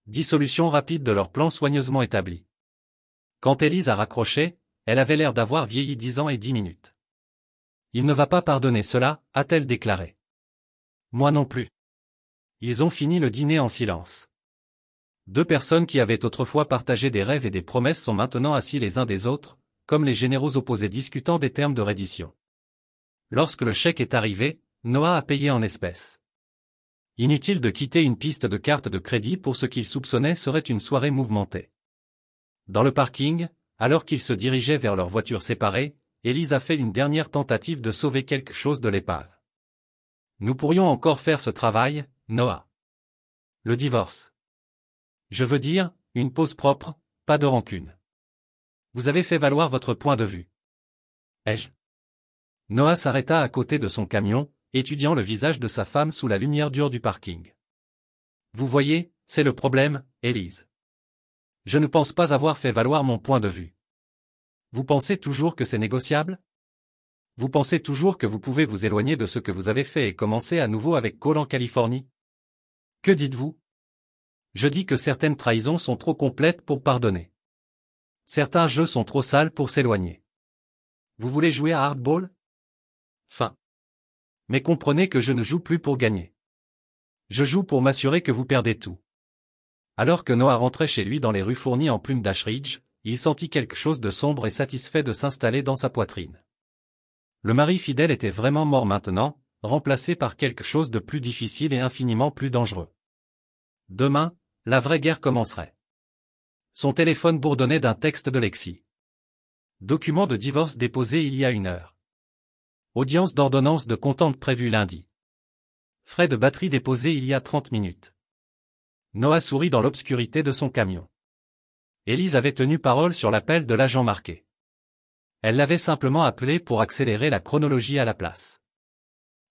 dissolution rapide de leur plan soigneusement établi. Quand Élise a raccroché, elle avait l'air d'avoir vieilli 10 ans et 10 minutes. Il ne va pas pardonner cela, a-t-elle déclaré. Moi non plus. Ils ont fini le dîner en silence. Deux personnes qui avaient autrefois partagé des rêves et des promesses sont maintenant assis les uns des autres, comme les généraux opposés discutant des termes de reddition. Lorsque le chèque est arrivé, Noah a payé en espèces. Inutile de quitter une piste de carte de crédit pour ce qu'il soupçonnait serait une soirée mouvementée. Dans le parking, alors qu'ils se dirigeaient vers leurs voitures séparées, Élise a fait une dernière tentative de sauver quelque chose de l'épave. Nous pourrions encore faire ce travail, Noah. Le divorce. Je veux dire, une pause propre, pas de rancune. Vous avez fait valoir votre point de vue. Ai-je? Noah s'arrêta à côté de son camion, étudiant le visage de sa femme sous la lumière dure du parking. Vous voyez, c'est le problème, Élise. Je ne pense pas avoir fait valoir mon point de vue. Vous pensez toujours que c'est négociable? Vous pensez toujours que vous pouvez vous éloigner de ce que vous avez fait et commencer à nouveau avec Cole en Californie? Que dites-vous? Je dis que certaines trahisons sont trop complètes pour pardonner. Certains jeux sont trop sales pour s'éloigner. Vous voulez jouer à hardball? Fin. Mais comprenez que je ne joue plus pour gagner. Je joue pour m'assurer que vous perdez tout. Alors que Noah rentrait chez lui dans les rues fournies en plumes d'Ashridge, il sentit quelque chose de sombre et satisfait de s'installer dans sa poitrine. Le mari fidèle était vraiment mort maintenant, remplacé par quelque chose de plus difficile et infiniment plus dangereux. Demain, la vraie guerre commencerait. Son téléphone bourdonnait d'un texte de Lexi. Document de divorce déposé il y a 1 heure. Audience d'ordonnance de contente prévue lundi. Frais de batterie déposés il y a 30 minutes. Noah sourit dans l'obscurité de son camion. Élise avait tenu parole sur l'appel de l'agent marqué. Elle l'avait simplement appelé pour accélérer la chronologie à la place.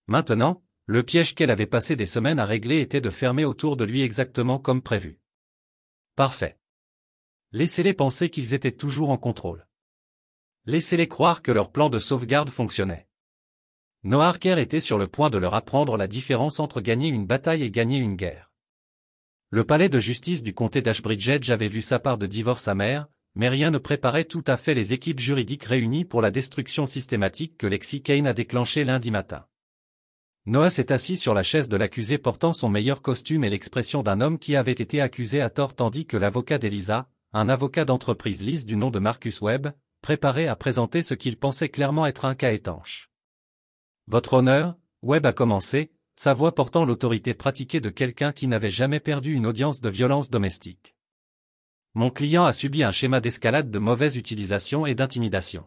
Maintenant, le piège qu'elle avait passé des semaines à régler était de fermer autour de lui exactement comme prévu. Parfait. Laissez-les penser qu'ils étaient toujours en contrôle. Laissez-les croire que leur plan de sauvegarde fonctionnait. Noah Harker était sur le point de leur apprendre la différence entre gagner une bataille et gagner une guerre. Le palais de justice du comté d'Ashbridge avait vu sa part de divorce amer, mais rien ne préparait tout à fait les équipes juridiques réunies pour la destruction systématique que Lexi Kane a déclenchée lundi matin. Noah s'est assis sur la chaise de l'accusé portant son meilleur costume et l'expression d'un homme qui avait été accusé à tort tandis que l'avocat d'Elisa, un avocat d'entreprise lisse du nom de Marcus Webb, préparait à présenter ce qu'il pensait clairement être un cas étanche. Votre honneur, Webb a commencé, sa voix portant l'autorité pratiquée de quelqu'un qui n'avait jamais perdu une audience de violence domestique. Mon client a subi un schéma d'escalade de mauvaise utilisation et d'intimidation.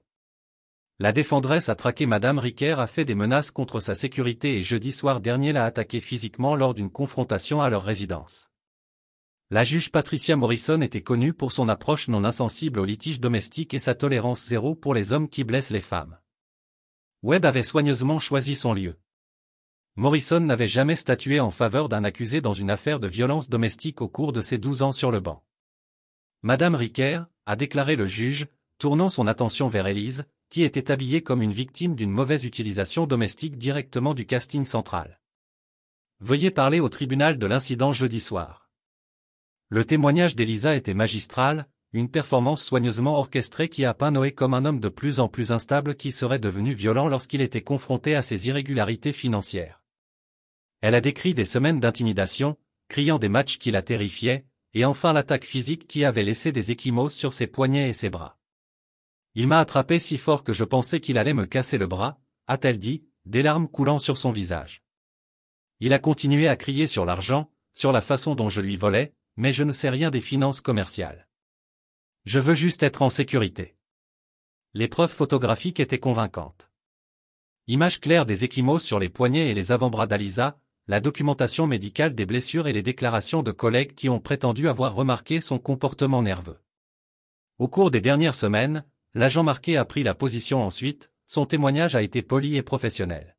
La défendresse a traqué Madame Ricker a fait des menaces contre sa sécurité et jeudi soir dernier l'a attaquée physiquement lors d'une confrontation à leur résidence. La juge Patricia Morrison était connue pour son approche non insensible aux litiges domestiques et sa tolérance zéro pour les hommes qui blessent les femmes. Webb avait soigneusement choisi son lieu. Morrison n'avait jamais statué en faveur d'un accusé dans une affaire de violence domestique au cours de ses 12 ans sur le banc. Madame Ricker, a déclaré le juge, tournant son attention vers Élise, qui était habillée comme une victime d'une mauvaise utilisation domestique directement du casting central. Veuillez parler au tribunal de l'incident jeudi soir. Le témoignage d'Elisa était magistral, une performance soigneusement orchestrée qui a peint Noé comme un homme de plus en plus instable qui serait devenu violent lorsqu'il était confronté à ses irrégularités financières. Elle a décrit des semaines d'intimidation, criant des matchs qui la terrifiaient, et enfin l'attaque physique qui avait laissé des ecchymoses sur ses poignets et ses bras. Il m'a attrapé si fort que je pensais qu'il allait me casser le bras, a-t-elle dit, des larmes coulant sur son visage. Il a continué à crier sur l'argent, sur la façon dont je lui volais, mais je ne sais rien des finances commerciales. Je veux juste être en sécurité. Les preuves photographiques étaient convaincantes. Images claires des ecchymoses sur les poignets et les avant-bras d'Alisa, la documentation médicale des blessures et les déclarations de collègues qui ont prétendu avoir remarqué son comportement nerveux. Au cours des dernières semaines, l'agent marqué a pris la position ensuite, son témoignage a été poli et professionnel.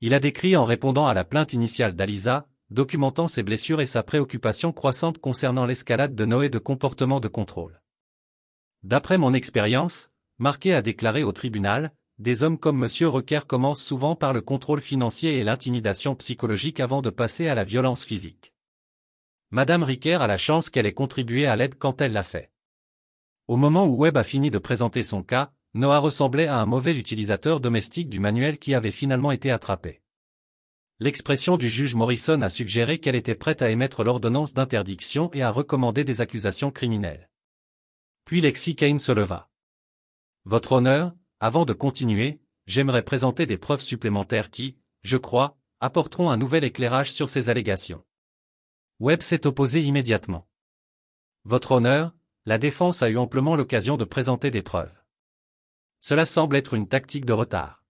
Il a décrit en répondant à la plainte initiale d'Alisa, documentant ses blessures et sa préoccupation croissante concernant l'escalade de Noé de comportement de contrôle. D'après mon expérience, Marquet a déclaré au tribunal, des hommes comme M. Rucker commencent souvent par le contrôle financier et l'intimidation psychologique avant de passer à la violence physique. Madame Ricker a la chance qu'elle ait contribué à l'aide quand elle l'a fait. Au moment où Webb a fini de présenter son cas, Noah ressemblait à un mauvais utilisateur domestique du manuel qui avait finalement été attrapé. L'expression du juge Morrison a suggéré qu'elle était prête à émettre l'ordonnance d'interdiction et à recommander des accusations criminelles. Puis Lexi Kane se leva. Votre honneur, avant de continuer, j'aimerais présenter des preuves supplémentaires qui, je crois, apporteront un nouvel éclairage sur ces allégations. Webb s'est opposé immédiatement. Votre honneur, la défense a eu amplement l'occasion de présenter des preuves. Cela semble être une tactique de retard.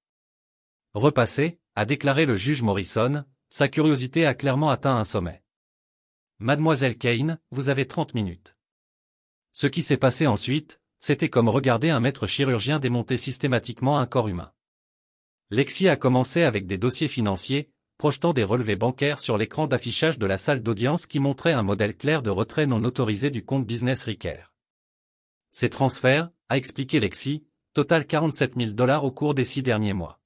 Repassez, a déclaré le juge Morrison, sa curiosité a clairement atteint un sommet. Mademoiselle Kane, vous avez 30 minutes. Ce qui s'est passé ensuite, c'était comme regarder un maître chirurgien démonter systématiquement un corps humain. Lexi a commencé avec des dossiers financiers, projetant des relevés bancaires sur l'écran d'affichage de la salle d'audience qui montrait un modèle clair de retrait non autorisé du compte Business Ricker. Ces transferts, a expliqué Lexi, totalent 47 000 $ au cours des 6 derniers mois.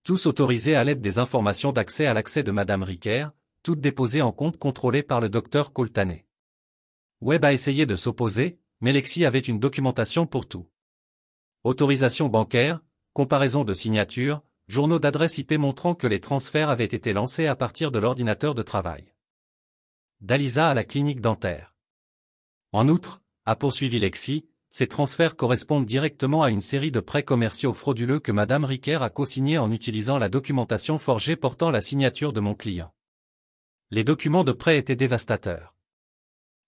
Tous autorisés à l'aide des informations d'accès à l'accès de Madame Ricker, toutes déposées en compte contrôlé par le docteur Coltanet. Webb a essayé de s'opposer, mais Lexi avait une documentation pour tout. Autorisation bancaire, comparaison de signatures, journaux d'adresse IP montrant que les transferts avaient été lancés à partir de l'ordinateur de travail. d'Alisa à la clinique dentaire. En outre, a poursuivi Lexi, ces transferts correspondent directement à une série de prêts commerciaux frauduleux que Madame Riquer a co-signés en utilisant la documentation forgée portant la signature de mon client. Les documents de prêt étaient dévastateurs.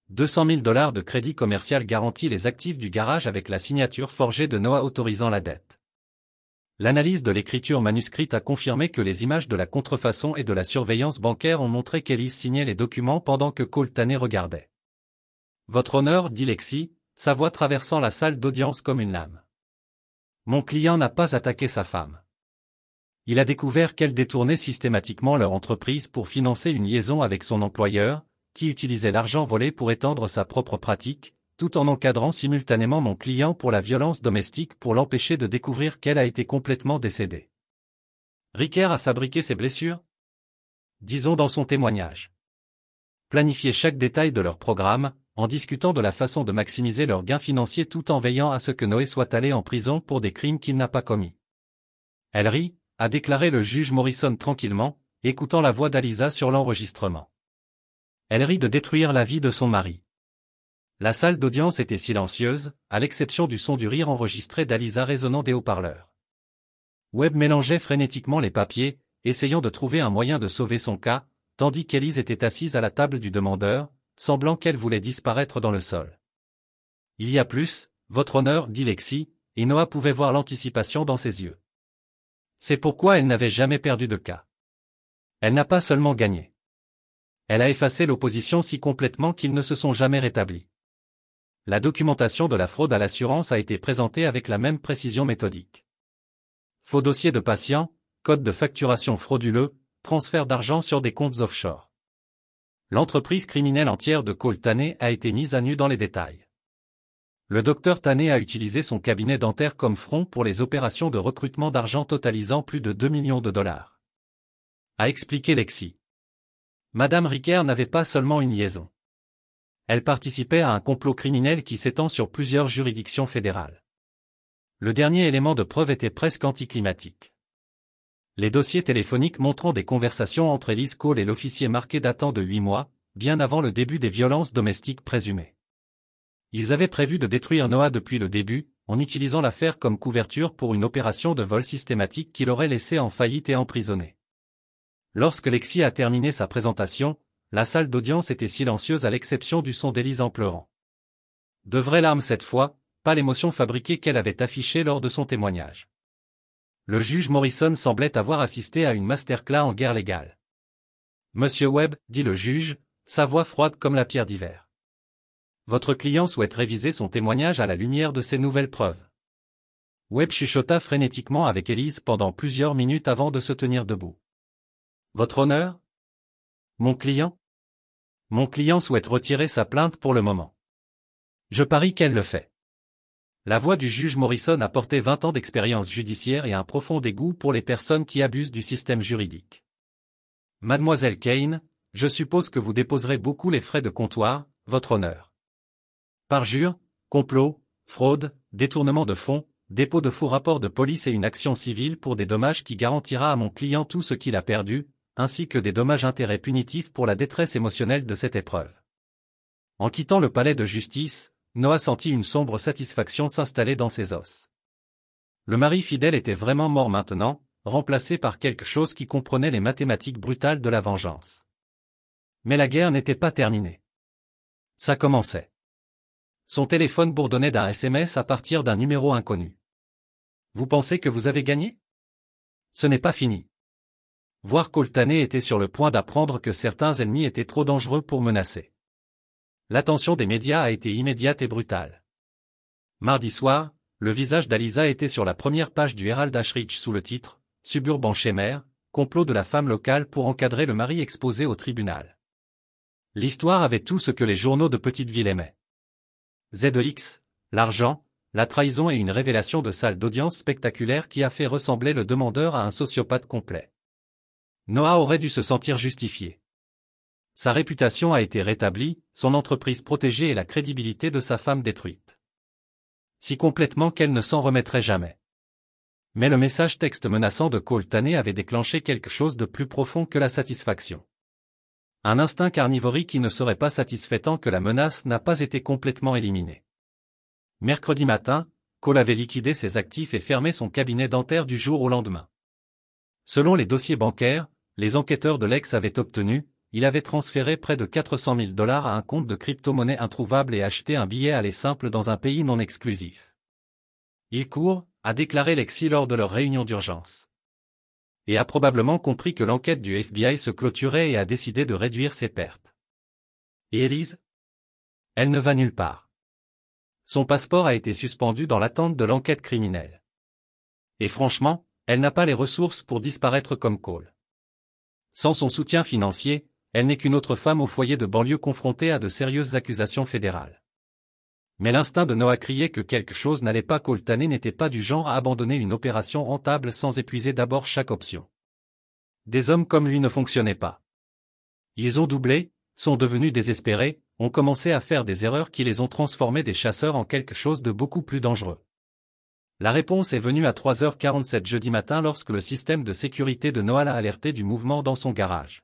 200 000 $ de crédit commercial garantit les actifs du garage avec la signature forgée de Noah autorisant la dette. L'analyse de l'écriture manuscrite a confirmé que les images de la contrefaçon et de la surveillance bancaire ont montré qu'Elise signait les documents pendant que Cole Taney regardait. Votre honneur, dit Lexi, sa voix traversant la salle d'audience comme une lame. Mon client n'a pas attaqué sa femme. Il a découvert qu'elle détournait systématiquement leur entreprise pour financer une liaison avec son employeur, qui utilisait l'argent volé pour étendre sa propre pratique, tout en encadrant simultanément mon client pour la violence domestique pour l'empêcher de découvrir qu'elle a été complètement décédée. Riquer a fabriqué ses blessures? Disons dans son témoignage. Planifier chaque détail de leur programme, en discutant de la façon de maximiser leurs gains financiers tout en veillant à ce que Noé soit allé en prison pour des crimes qu'il n'a pas commis. Elle rit, a déclaré le juge Morrison tranquillement, écoutant la voix d'Alisa sur l'enregistrement. Elle rit de détruire la vie de son mari. La salle d'audience était silencieuse, à l'exception du son du rire enregistré d'Alisa résonnant des haut-parleurs. Webb mélangeait frénétiquement les papiers, essayant de trouver un moyen de sauver son cas, tandis qu'Elise était assise à la table du demandeur, semblant qu'elle voulait disparaître dans le sol. Il y a plus, votre honneur, dit Lexi, et Noah pouvait voir l'anticipation dans ses yeux. C'est pourquoi elle n'avait jamais perdu de cas. Elle n'a pas seulement gagné. Elle a effacé l'opposition si complètement qu'ils ne se sont jamais rétablis. La documentation de la fraude à l'assurance a été présentée avec la même précision méthodique. Faux dossier de patient, code de facturation frauduleux, transfert d'argent sur des comptes offshore. L'entreprise criminelle entière de Cole Taney a été mise à nu dans les détails. Le docteur Taney a utilisé son cabinet dentaire comme front pour les opérations de recrutement d'argent totalisant plus de 2 millions de $. A expliqué Lexi. Madame Riquer n'avait pas seulement une liaison. Elle participait à un complot criminel qui s'étend sur plusieurs juridictions fédérales. Le dernier élément de preuve était presque anticlimatique. Les dossiers téléphoniques montrant des conversations entre Elise Cole et l'officier marqué datant de 8 mois, bien avant le début des violences domestiques présumées. Ils avaient prévu de détruire Noah depuis le début, en utilisant l'affaire comme couverture pour une opération de vol systématique qui l'aurait laissé en faillite et emprisonné. Lorsque Lexi a terminé sa présentation, la salle d'audience était silencieuse à l'exception du son d'Elise en pleurant. De vraies larmes cette fois, pas l'émotion fabriquée qu'elle avait affichée lors de son témoignage. Le juge Morrison semblait avoir assisté à une masterclass en guerre légale. Monsieur Webb, dit le juge, sa voix froide comme la pierre d'hiver. Votre client souhaite réviser son témoignage à la lumière de ces nouvelles preuves. Webb chuchota frénétiquement avec Elise pendant plusieurs minutes avant de se tenir debout. Votre honneur? Mon client? Mon client souhaite retirer sa plainte pour le moment. Je parie qu'elle le fait. La voix du juge Morrison apportait 20 ans d'expérience judiciaire et un profond dégoût pour les personnes qui abusent du système juridique. Mademoiselle Kane, je suppose que vous déposerez beaucoup les frais de comptoir, votre honneur. Parjure, complot, fraude, détournement de fonds, dépôt de faux rapports de police et une action civile pour des dommages qui garantira à mon client tout ce qu'il a perdu, ainsi que des dommages-intérêts punitifs pour la détresse émotionnelle de cette épreuve. En quittant le palais de justice, Noah sentit une sombre satisfaction s'installer dans ses os. Le mari fidèle était vraiment mort maintenant, remplacé par quelque chose qui comprenait les mathématiques brutales de la vengeance. Mais la guerre n'était pas terminée. Ça commençait. Son téléphone bourdonnait d'un SMS à partir d'un numéro inconnu. Vous pensez que vous avez gagné? Ce n'est pas fini. Voir Cole Taney était sur le point d'apprendre que certains ennemis étaient trop dangereux pour menacer. L'attention des médias a été immédiate et brutale. Mardi soir, le visage d'Alisa était sur la première page du Herald Ashridge sous le titre « Suburban Shemer, complot de la femme locale pour encadrer le mari exposé au tribunal ». L'histoire avait tout ce que les journaux de petite ville aimaient. ZEX, l'argent, la trahison et une révélation de salle d'audience spectaculaire qui a fait ressembler le demandeur à un sociopathe complet. Noah aurait dû se sentir justifié. Sa réputation a été rétablie, son entreprise protégée et la crédibilité de sa femme détruite. Si complètement qu'elle ne s'en remettrait jamais. Mais le message texte menaçant de Cole Taney avait déclenché quelque chose de plus profond que la satisfaction. Un instinct carnivorique qui ne serait pas satisfait tant que la menace n'a pas été complètement éliminée. Mercredi matin, Cole avait liquidé ses actifs et fermé son cabinet dentaire du jour au lendemain. Selon les dossiers bancaires, les enquêteurs de l'ex avaient obtenu, il avait transféré près de 400 000 $ à un compte de crypto-monnaie introuvable et acheté un billet aller simple dans un pays non exclusif. Il court, a déclaré Lexi lors de leur réunion d'urgence. Et a probablement compris que l'enquête du FBI se clôturait et a décidé de réduire ses pertes. Et Elise? Elle ne va nulle part. Son passeport a été suspendu dans l'attente de l'enquête criminelle. Et franchement, elle n'a pas les ressources pour disparaître comme Cole. Sans son soutien financier, elle n'est qu'une autre femme au foyer de banlieue confrontée à de sérieuses accusations fédérales. Mais l'instinct de Noah criait que quelque chose n'allait pas. Cole Taney n'était pas du genre à abandonner une opération rentable sans épuiser d'abord chaque option. Des hommes comme lui ne fonctionnaient pas. Ils ont doublé, sont devenus désespérés, ont commencé à faire des erreurs qui les ont transformés des chasseurs en quelque chose de beaucoup plus dangereux. La réponse est venue à 3h47 jeudi matin lorsque le système de sécurité de Noah l'a alerté du mouvement dans son garage.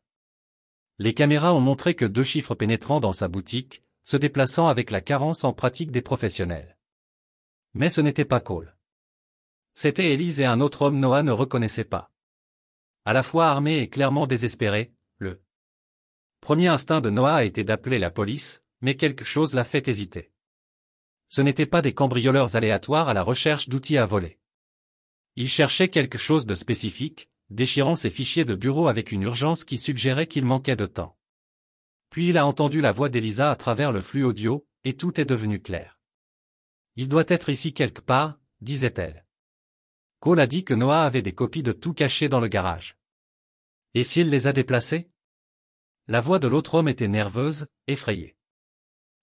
Les caméras ont montré que 2 chiffres pénétrant dans sa boutique, se déplaçant avec la carence en pratique des professionnels. Mais ce n'était pas Cole. C'était Elise et un autre homme Noah ne reconnaissait pas. À la fois armé et clairement désespéré, le premier instinct de Noah a été d'appeler la police, mais quelque chose l'a fait hésiter. Ce n'étaient pas des cambrioleurs aléatoires à la recherche d'outils à voler. Il cherchait quelque chose de spécifique, déchirant ses fichiers de bureau avec une urgence qui suggérait qu'il manquait de temps. Puis il a entendu la voix d'Elisa à travers le flux audio, et tout est devenu clair. Il doit être ici quelque part, disait-elle. Cole a dit que Noah avait des copies de tout caché dans le garage. Et s'il les a déplacés? La voix de l'autre homme était nerveuse, effrayée.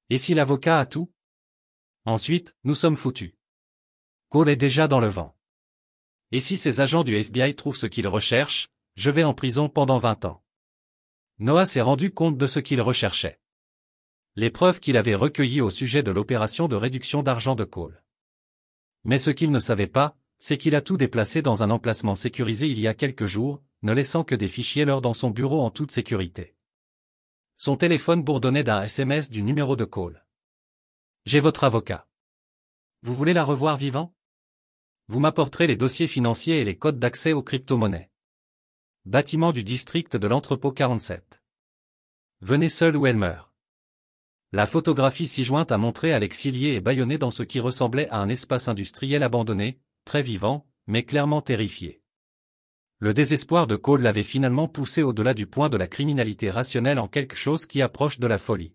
Et si l'avocat a tout? Ensuite, nous sommes foutus. Cole est déjà dans le vent. Et si ces agents du FBI trouvent ce qu'ils recherchent, je vais en prison pendant 20 ans. Noah s'est rendu compte de ce qu'il recherchait. Les preuves qu'il avait recueillies au sujet de l'opération de réduction d'argent de Cole. Mais ce qu'il ne savait pas, c'est qu'il a tout déplacé dans un emplacement sécurisé il y a quelques jours, ne laissant que des fichiers leurs dans son bureau en toute sécurité. Son téléphone bourdonnait d'un SMS du numéro de Cole. J'ai votre avocat. Vous voulez la revoir vivant? Vous m'apporterez les dossiers financiers et les codes d'accès aux crypto-monnaies. Bâtiment du district de l'entrepôt 47. Venez seul ou elle meurt. La photographie ci-jointe a montré Alexis lié et bâillonné dans ce qui ressemblait à un espace industriel abandonné, très vivant, mais clairement terrifié. Le désespoir de Cole l'avait finalement poussé au-delà du point de la criminalité rationnelle en quelque chose qui approche de la folie.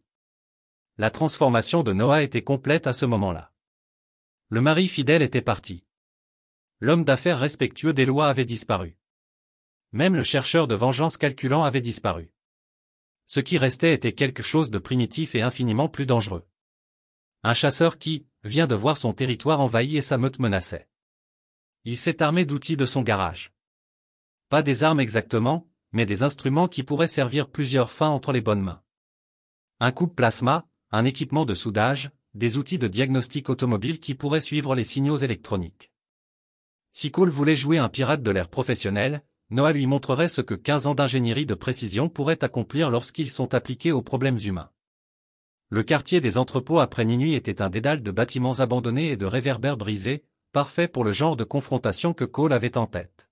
La transformation de Noah était complète à ce moment-là. Le mari fidèle était parti. L'homme d'affaires respectueux des lois avait disparu. Même le chercheur de vengeance calculant avait disparu. Ce qui restait était quelque chose de primitif et infiniment plus dangereux. Un chasseur qui vient de voir son territoire envahi et sa meute menaçait. Il s'est armé d'outils de son garage. Pas des armes exactement, mais des instruments qui pourraient servir plusieurs fins entre les bonnes mains. Un coupe plasma, un équipement de soudage, des outils de diagnostic automobile qui pourraient suivre les signaux électroniques. Si Cole voulait jouer un pirate de l'air professionnel, Noah lui montrerait ce que 15 ans d'ingénierie de précision pourraient accomplir lorsqu'ils sont appliqués aux problèmes humains. Le quartier des entrepôts après minuit était un dédale de bâtiments abandonnés et de réverbères brisés, parfait pour le genre de confrontation que Cole avait en tête.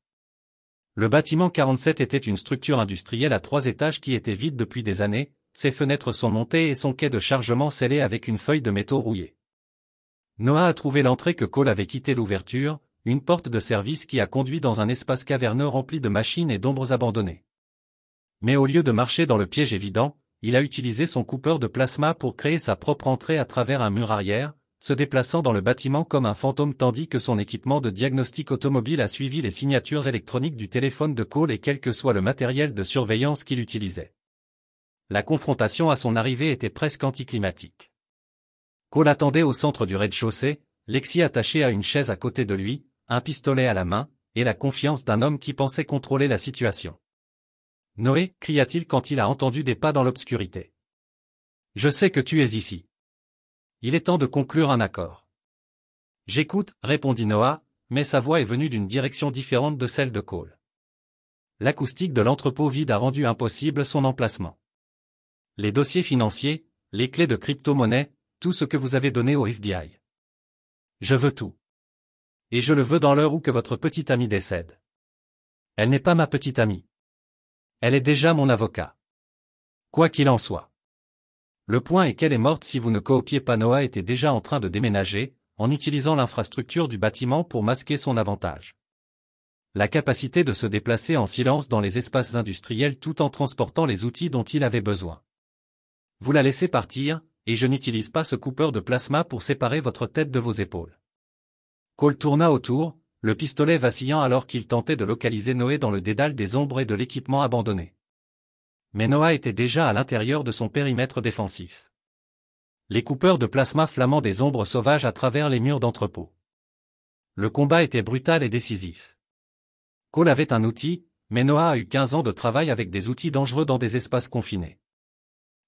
Le bâtiment 47 était une structure industrielle à 3 étages qui était vide depuis des années, ses fenêtres sont montées et son quai de chargement scellé avec une feuille de métaux rouillée. Noah a trouvé l'entrée que Cole avait quitté l'ouverture, une porte de service qui a conduit dans un espace caverneux rempli de machines et d'ombres abandonnées. Mais au lieu de marcher dans le piège évident, il a utilisé son coupeur de plasma pour créer sa propre entrée à travers un mur arrière, se déplaçant dans le bâtiment comme un fantôme tandis que son équipement de diagnostic automobile a suivi les signatures électroniques du téléphone de Cole et quel que soit le matériel de surveillance qu'il utilisait. La confrontation à son arrivée était presque anticlimatique. Cole attendait au centre du rez-de-chaussée, Lexi attachée à une chaise à côté de lui, un pistolet à la main, et la confiance d'un homme qui pensait contrôler la situation. « Noé » cria-t-il quand il a entendu des pas dans l'obscurité. « Je sais que tu es ici. Il est temps de conclure un accord. »« J'écoute » répondit Noah, mais sa voix est venue d'une direction différente de celle de Cole. L'acoustique de l'entrepôt vide a rendu impossible son emplacement. Les dossiers financiers, les clés de crypto-monnaie, tout ce que vous avez donné au FBI. Je veux tout. Et je le veux dans l'heure où que votre petite amie décède. Elle n'est pas ma petite amie. Elle est déjà mon avocat. Quoi qu'il en soit. Le point est qu'elle est morte si vous ne coopiez pas. Noah était déjà en train de déménager, en utilisant l'infrastructure du bâtiment pour masquer son avantage. La capacité de se déplacer en silence dans les espaces industriels tout en transportant les outils dont il avait besoin. Vous la laissez partir, et je n'utilise pas ce coupeur de plasma pour séparer votre tête de vos épaules. Cole tourna autour, le pistolet vacillant alors qu'il tentait de localiser Noé dans le dédale des ombres et de l'équipement abandonné. Mais Noah était déjà à l'intérieur de son périmètre défensif. Les coupeurs de plasma flammaient des ombres sauvages à travers les murs d'entrepôt. Le combat était brutal et décisif. Cole avait un outil, mais Noah a eu 15 ans de travail avec des outils dangereux dans des espaces confinés.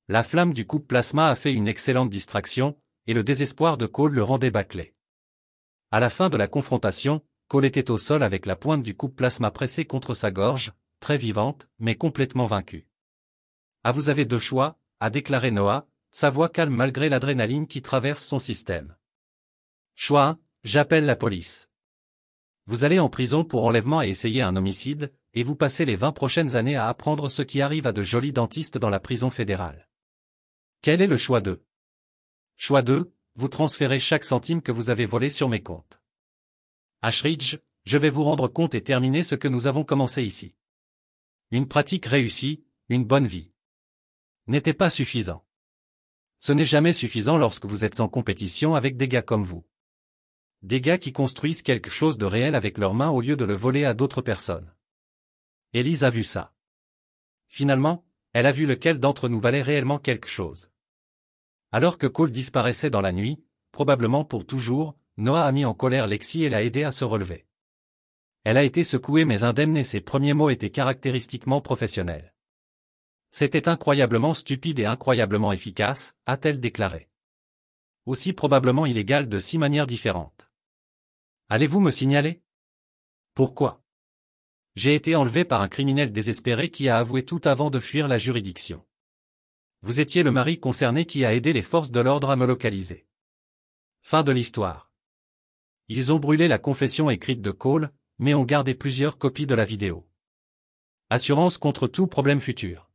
La flamme du coupe-plasma a fait une excellente distraction, et le désespoir de Cole le rendait bâclé. À la fin de la confrontation, Cole était au sol avec la pointe du coupe-plasma pressée contre sa gorge, très vivante, mais complètement vaincue. « Ah, vous avez deux choix », a déclaré Noah, sa voix calme malgré l'adrénaline qui traverse son système. Choix 1, j'appelle la police. Vous allez en prison pour enlèvement et essayer un homicide, et vous passez les 20 prochaines années à apprendre ce qui arrive à de jolis dentistes dans la prison fédérale. Quel est le choix 2? Choix 2, vous transférez chaque centime que vous avez volé sur mes comptes. Ashridge, je vais vous rendre compte et terminer ce que nous avons commencé ici. Une pratique réussie, une bonne vie. N'était pas suffisant. Ce n'est jamais suffisant lorsque vous êtes en compétition avec des gars comme vous. Des gars qui construisent quelque chose de réel avec leurs mains au lieu de le voler à d'autres personnes. Élise a vu ça. Finalement, elle a vu lequel d'entre nous valait réellement quelque chose. Alors que Cole disparaissait dans la nuit, probablement pour toujours, Noah a mis en colère Lexi et l'a aidé à se relever. Elle a été secouée mais indemne et ses premiers mots étaient caractéristiquement professionnels. C'était incroyablement stupide et incroyablement efficace, a-t-elle déclaré. Aussi probablement illégal de 6 manières différentes. Allez-vous me signaler? Pourquoi? J'ai été enlevé par un criminel désespéré qui a avoué tout avant de fuir la juridiction. Vous étiez le mari concerné qui a aidé les forces de l'ordre à me localiser. Fin de l'histoire. Ils ont brûlé la confession écrite de Cole, mais ont gardé plusieurs copies de la vidéo. Assurance contre tout problème futur.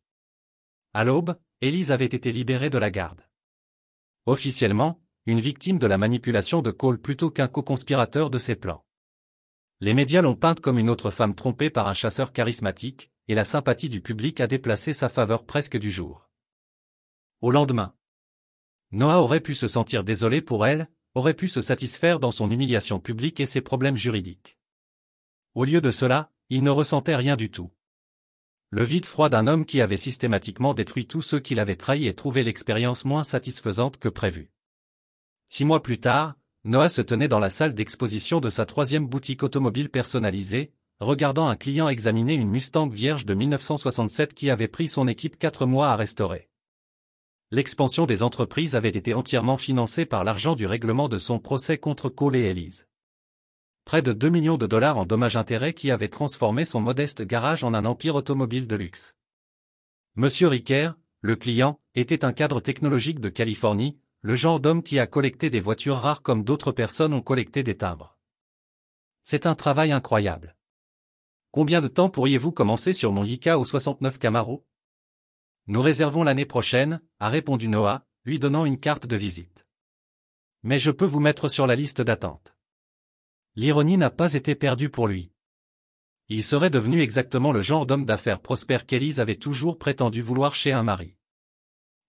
À l'aube, Élise avait été libérée de la garde. Officiellement, une victime de la manipulation de Cole plutôt qu'un co-conspirateur de ses plans. Les médias l'ont peinte comme une autre femme trompée par un chasseur charismatique, et la sympathie du public a déplacé sa faveur presque du jour. Au lendemain, Noah aurait pu se sentir désolé pour elle, aurait pu se satisfaire dans son humiliation publique et ses problèmes juridiques. Au lieu de cela, il ne ressentait rien du tout. Le vide froid d'un homme qui avait systématiquement détruit tous ceux qui l'avaient trahi et trouvé l'expérience moins satisfaisante que prévu. 6 mois plus tard, Noah se tenait dans la salle d'exposition de sa 3e boutique automobile personnalisée, regardant un client examiner une Mustang vierge de 1967 qui avait pris son équipe 4 mois à restaurer. L'expansion des entreprises avait été entièrement financée par l'argent du règlement de son procès contre Cole et Élise. Près de 2 millions de dollars en dommages-intérêts qui avaient transformé son modeste garage en un empire automobile de luxe. Monsieur Ricker, le client, était un cadre technologique de Californie, le genre d'homme qui a collecté des voitures rares comme d'autres personnes ont collecté des timbres. C'est un travail incroyable. Combien de temps pourriez-vous commencer sur mon Yika au 69 Camaro? Nous réservons l'année prochaine, a répondu Noah, lui donnant une carte de visite. Mais je peux vous mettre sur la liste d'attente. L'ironie n'a pas été perdue pour lui. Il serait devenu exactement le genre d'homme d'affaires prospère qu'Élise avait toujours prétendu vouloir chez un mari.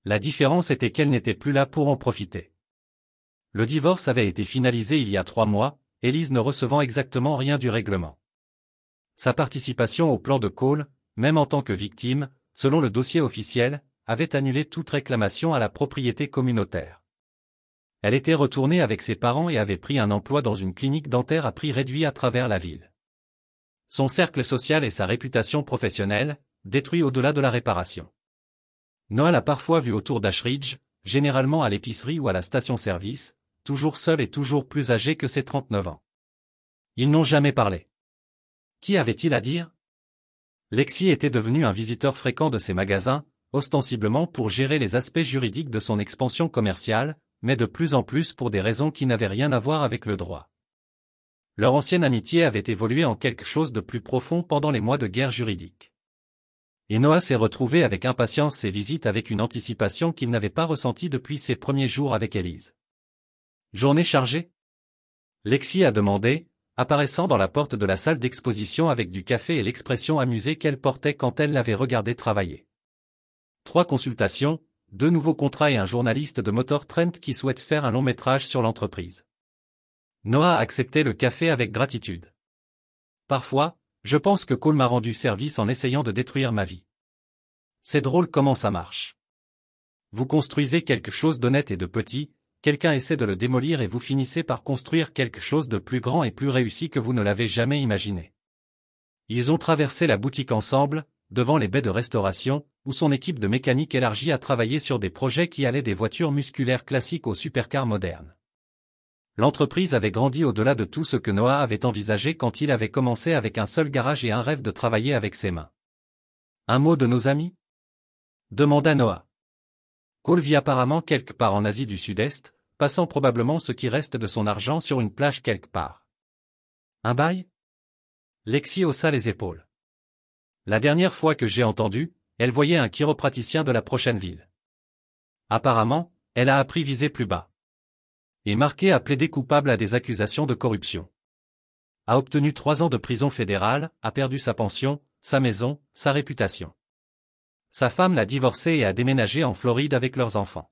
La différence était qu'elle n'était plus là pour en profiter. Le divorce avait été finalisé il y a 3 mois, Élise ne recevant exactement rien du règlement. Sa participation au plan de Cole, même en tant que victime, selon le dossier officiel, avait annulé toute réclamation à la propriété communautaire. Elle était retournée avec ses parents et avait pris un emploi dans une clinique dentaire à prix réduit à travers la ville. Son cercle social et sa réputation professionnelle, détruits au-delà de la réparation. Noah l'a parfois vu autour d'Ashridge, généralement à l'épicerie ou à la station-service, toujours seul et toujours plus âgé que ses 39 ans. Ils n'ont jamais parlé. Qui avait-il à dire? Lexi était devenu un visiteur fréquent de ses magasins, ostensiblement pour gérer les aspects juridiques de son expansion commerciale, mais de plus en plus pour des raisons qui n'avaient rien à voir avec le droit. Leur ancienne amitié avait évolué en quelque chose de plus profond pendant les mois de guerre juridique. Et Noah s'est retrouvé avec impatience ses visites avec une anticipation qu'il n'avait pas ressentie depuis ses premiers jours avec Élise. Journée chargée? Lexi a demandé, apparaissant dans la porte de la salle d'exposition avec du café et l'expression amusée qu'elle portait quand elle l'avait regardé travailler. 3 consultations, 2 nouveaux contrats et un journaliste de Motor Trend qui souhaite faire un long métrage sur l'entreprise. Noah a accepté le café avec gratitude. Parfois, je pense que Cole m'a rendu service en essayant de détruire ma vie. C'est drôle comment ça marche. Vous construisez quelque chose d'honnête et de petit, quelqu'un essaie de le démolir et vous finissez par construire quelque chose de plus grand et plus réussi que vous ne l'avez jamais imaginé. Ils ont traversé la boutique ensemble, devant les baies de restauration, où son équipe de mécanique élargie a travaillé sur des projets qui allaient des voitures musculaires classiques aux supercars modernes. L'entreprise avait grandi au-delà de tout ce que Noah avait envisagé quand il avait commencé avec un seul garage et un rêve de travailler avec ses mains. Un mot de nos amis? Demanda Noah. Cole vit apparemment quelque part en Asie du Sud-Est, passant probablement ce qui reste de son argent sur une plage quelque part. Un bail? Lexi haussa les épaules. La dernière fois que j'ai entendu, elle voyait un chiropraticien de la prochaine ville. Apparemment, elle a appris viser plus bas. Et Marquet a plaidé coupable à des accusations de corruption. A obtenu 3 ans de prison fédérale, a perdu sa pension, sa maison, sa réputation. Sa femme l'a divorcé et a déménagé en Floride avec leurs enfants.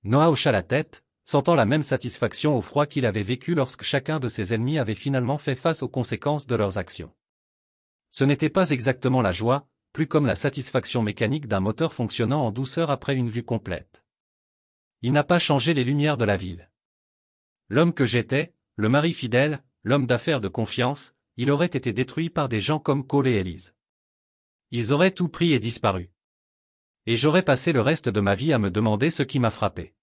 Noah hocha la tête, sentant la même satisfaction au froid qu'il avait vécu lorsque chacun de ses ennemis avait finalement fait face aux conséquences de leurs actions. Ce n'était pas exactement la joie, plus comme la satisfaction mécanique d'un moteur fonctionnant en douceur après une vue complète. Il n'a pas changé les lumières de la ville. L'homme que j'étais, le mari fidèle, l'homme d'affaires de confiance, il aurait été détruit par des gens comme Cole et Élise. Ils auraient tout pris et disparu. Et j'aurais passé le reste de ma vie à me demander ce qui m'a frappé.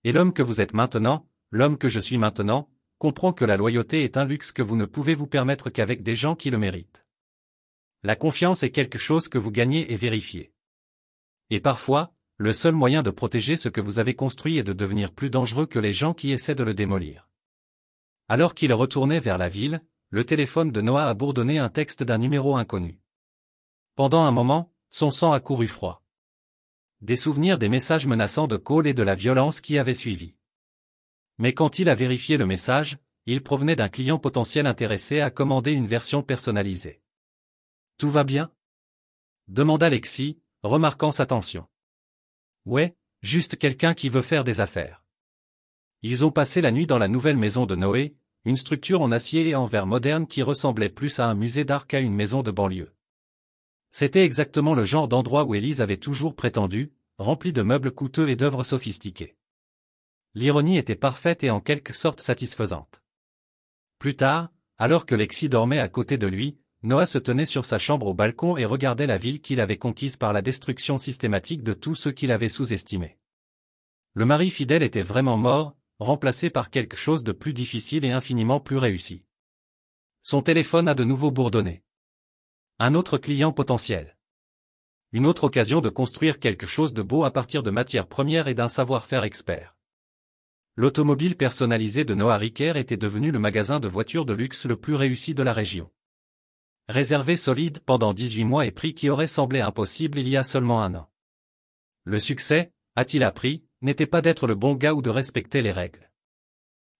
Et l'homme que vous êtes maintenant, l'homme que je suis maintenant, comprend que la loyauté est un luxe que vous ne pouvez vous permettre qu'avec des gens qui le méritent. La confiance est quelque chose que vous gagnez et vérifiez. Et parfois, le seul moyen de protéger ce que vous avez construit est de devenir plus dangereux que les gens qui essaient de le démolir. Alors qu'il retournait vers la ville, le téléphone de Noah a bourdonné un texte d'un numéro inconnu. Pendant un moment, son sang a couru froid. Des souvenirs des messages menaçants de Cole et de la violence qui avait suivi. Mais quand il a vérifié le message, il provenait d'un client potentiel intéressé à commander une version personnalisée. « Tout va bien ?» demanda Lexi, remarquant sa tension. « Ouais, juste quelqu'un qui veut faire des affaires. » Ils ont passé la nuit dans la nouvelle maison de Noé, une structure en acier et en verre moderne qui ressemblait plus à un musée d'art qu'à une maison de banlieue. C'était exactement le genre d'endroit où Élise avait toujours prétendu, rempli de meubles coûteux et d'œuvres sophistiquées. L'ironie était parfaite et en quelque sorte satisfaisante. Plus tard, alors que Lexi dormait à côté de lui, Noah se tenait sur sa chambre au balcon et regardait la ville qu'il avait conquise par la destruction systématique de tous ceux qu'il avait sous-estimés. Le mari fidèle était vraiment mort, remplacé par quelque chose de plus difficile et infiniment plus réussi. Son téléphone a de nouveau bourdonné. Un autre client potentiel. Une autre occasion de construire quelque chose de beau à partir de matières premières et d'un savoir-faire expert. L'automobile personnalisée de Noah Ricker était devenu le magasin de voitures de luxe le plus réussi de la région. Réservé solide pendant 18 mois et prix qui aurait semblé impossible il y a seulement 1 an. Le succès, a-t-il appris, n'était pas d'être le bon gars ou de respecter les règles.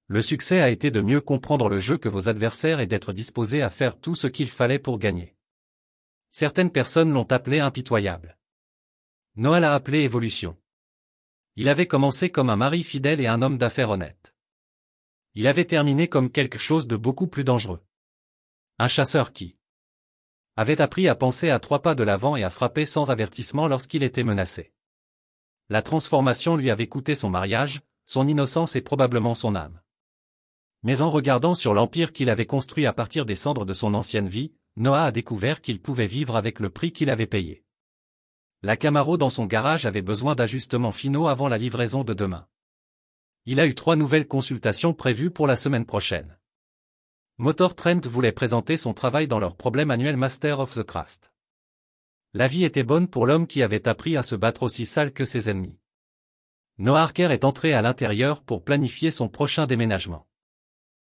Le succès a été de mieux comprendre le jeu que vos adversaires et d'être disposé à faire tout ce qu'il fallait pour gagner. Certaines personnes l'ont appelé impitoyable. Noah l'a appelé évolution. Il avait commencé comme un mari fidèle et un homme d'affaires honnête. Il avait terminé comme quelque chose de beaucoup plus dangereux. Un chasseur qui avait appris à penser à 3 pas de l'avant et à frapper sans avertissement lorsqu'il était menacé. La transformation lui avait coûté son mariage, son innocence et probablement son âme. Mais en regardant sur l'empire qu'il avait construit à partir des cendres de son ancienne vie, Noah a découvert qu'il pouvait vivre avec le prix qu'il avait payé. La Camaro dans son garage avait besoin d'ajustements finaux avant la livraison de demain. Il a eu 3 nouvelles consultations prévues pour la semaine prochaine. Motor Trend voulait présenter son travail dans leur problème annuel Master of the Craft. La vie était bonne pour l'homme qui avait appris à se battre aussi sale que ses ennemis. Noah Harker est entré à l'intérieur pour planifier son prochain déménagement.